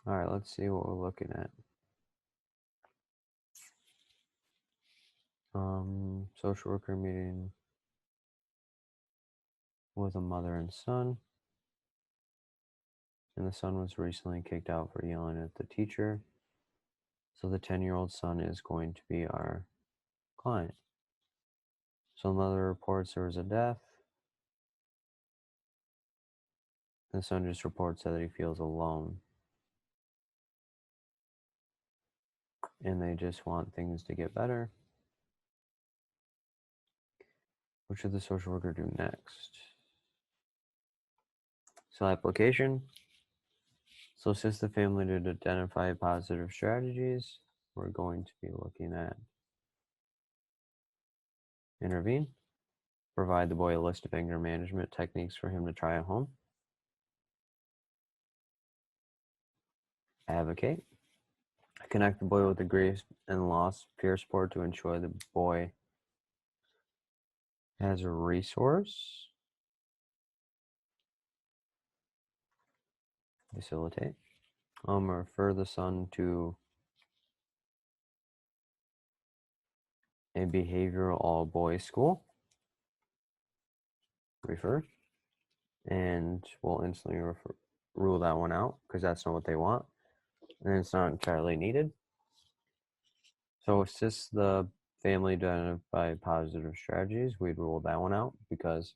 All right, let's see what we're looking at. Social worker meeting with a mother and son. And the son was recently kicked out for yelling at the teacher. So the 10-year-old son is going to be our client. So the mother reports there was a death. The son just reports that he feels alone. And they just want things to get better. What should the social worker do next? So application. So assist the family to identify positive strategies. We're going to be looking at intervene. Provide the boy a list of anger management techniques for him to try at home. Advocate. Connect the boy with the grief and loss peer support to ensure the boy has a resource. Facilitate. Refer the son to a behavioral all boys school. Refer. And we'll instantly rule that one out because that's not what they want. And it's not entirely needed. So assist the family to identify positive strategies. We'd rule that one out because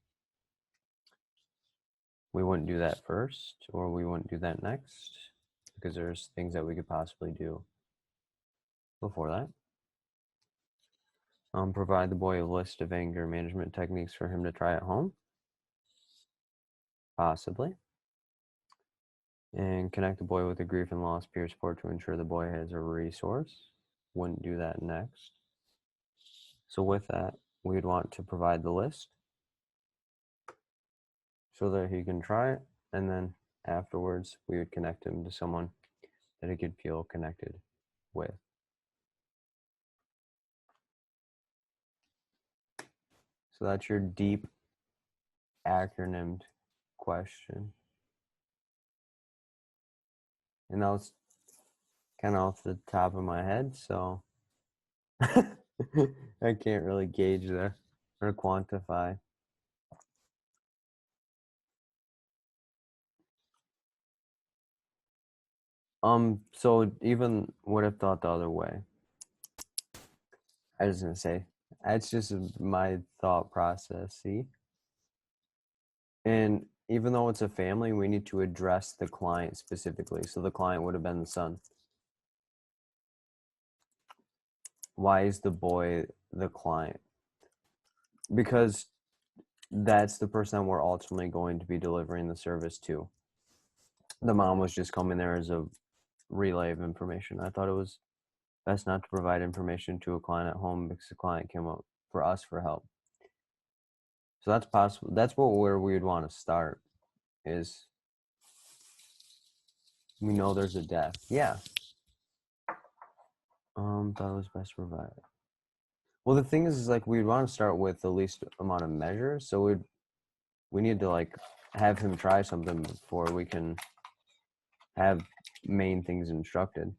we wouldn't do that first, or we wouldn't do that next, because there's things that we could possibly do before that. Provide the boy a list of anger management techniques for him to try at home. Possibly. And connect the boy with the grief and loss peer support to ensure the boy has a resource. Wouldn't do that next. So with that, we'd want to provide the list so that he can try it, and then afterwards we would connect him to someone that he could feel connected with. So that's your deep acronymed question. And that was kind of off the top of my head, so I can't really gauge there or quantify. So even would have thought the other way. I was gonna say, that's just my thought process, see? And even though it's a family, we need to address the client specifically. So the client would have been the son. Why is the boy the client? Because that's the person we're ultimately going to be delivering the service to. The mom was just coming there as a relay of information. I thought it was best not to provide information to a client at home because the client came up for us for help. So that's possible. That's where we would want to start is we know there's a death. Yeah. Thought it was best to provide. Well, the thing is like we'd want to start with the least amount of measures. So we need to like have him try something before we can have main things instructed.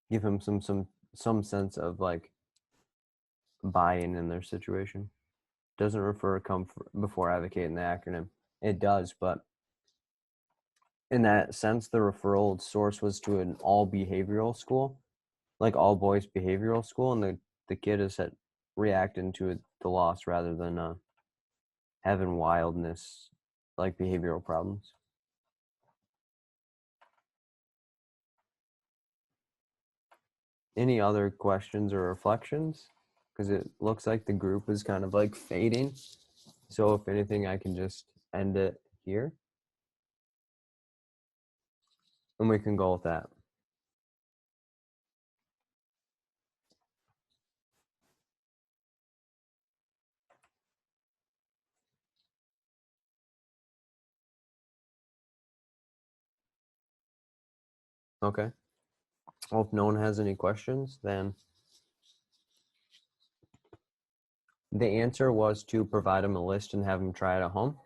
Give him some sense of like buy-in in their situation. Doesn't refer come before advocate in the acronym. It does, but in that sense, the referral source was to an all behavioral school, like all boys behavioral school, and the kid is reacting to the loss rather than having wildness, like behavioral problems. Any other questions or reflections? Because it looks like the group is kind of like fading. So if anything, I can just end it here. And we can go with that. Okay. Well, if no one has any questions, then the answer was to provide them a list and have them try it at home.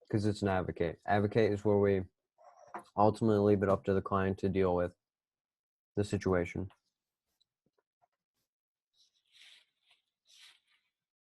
Because it's an advocate. Advocate is where we ultimately leave it up to the client to deal with the situation.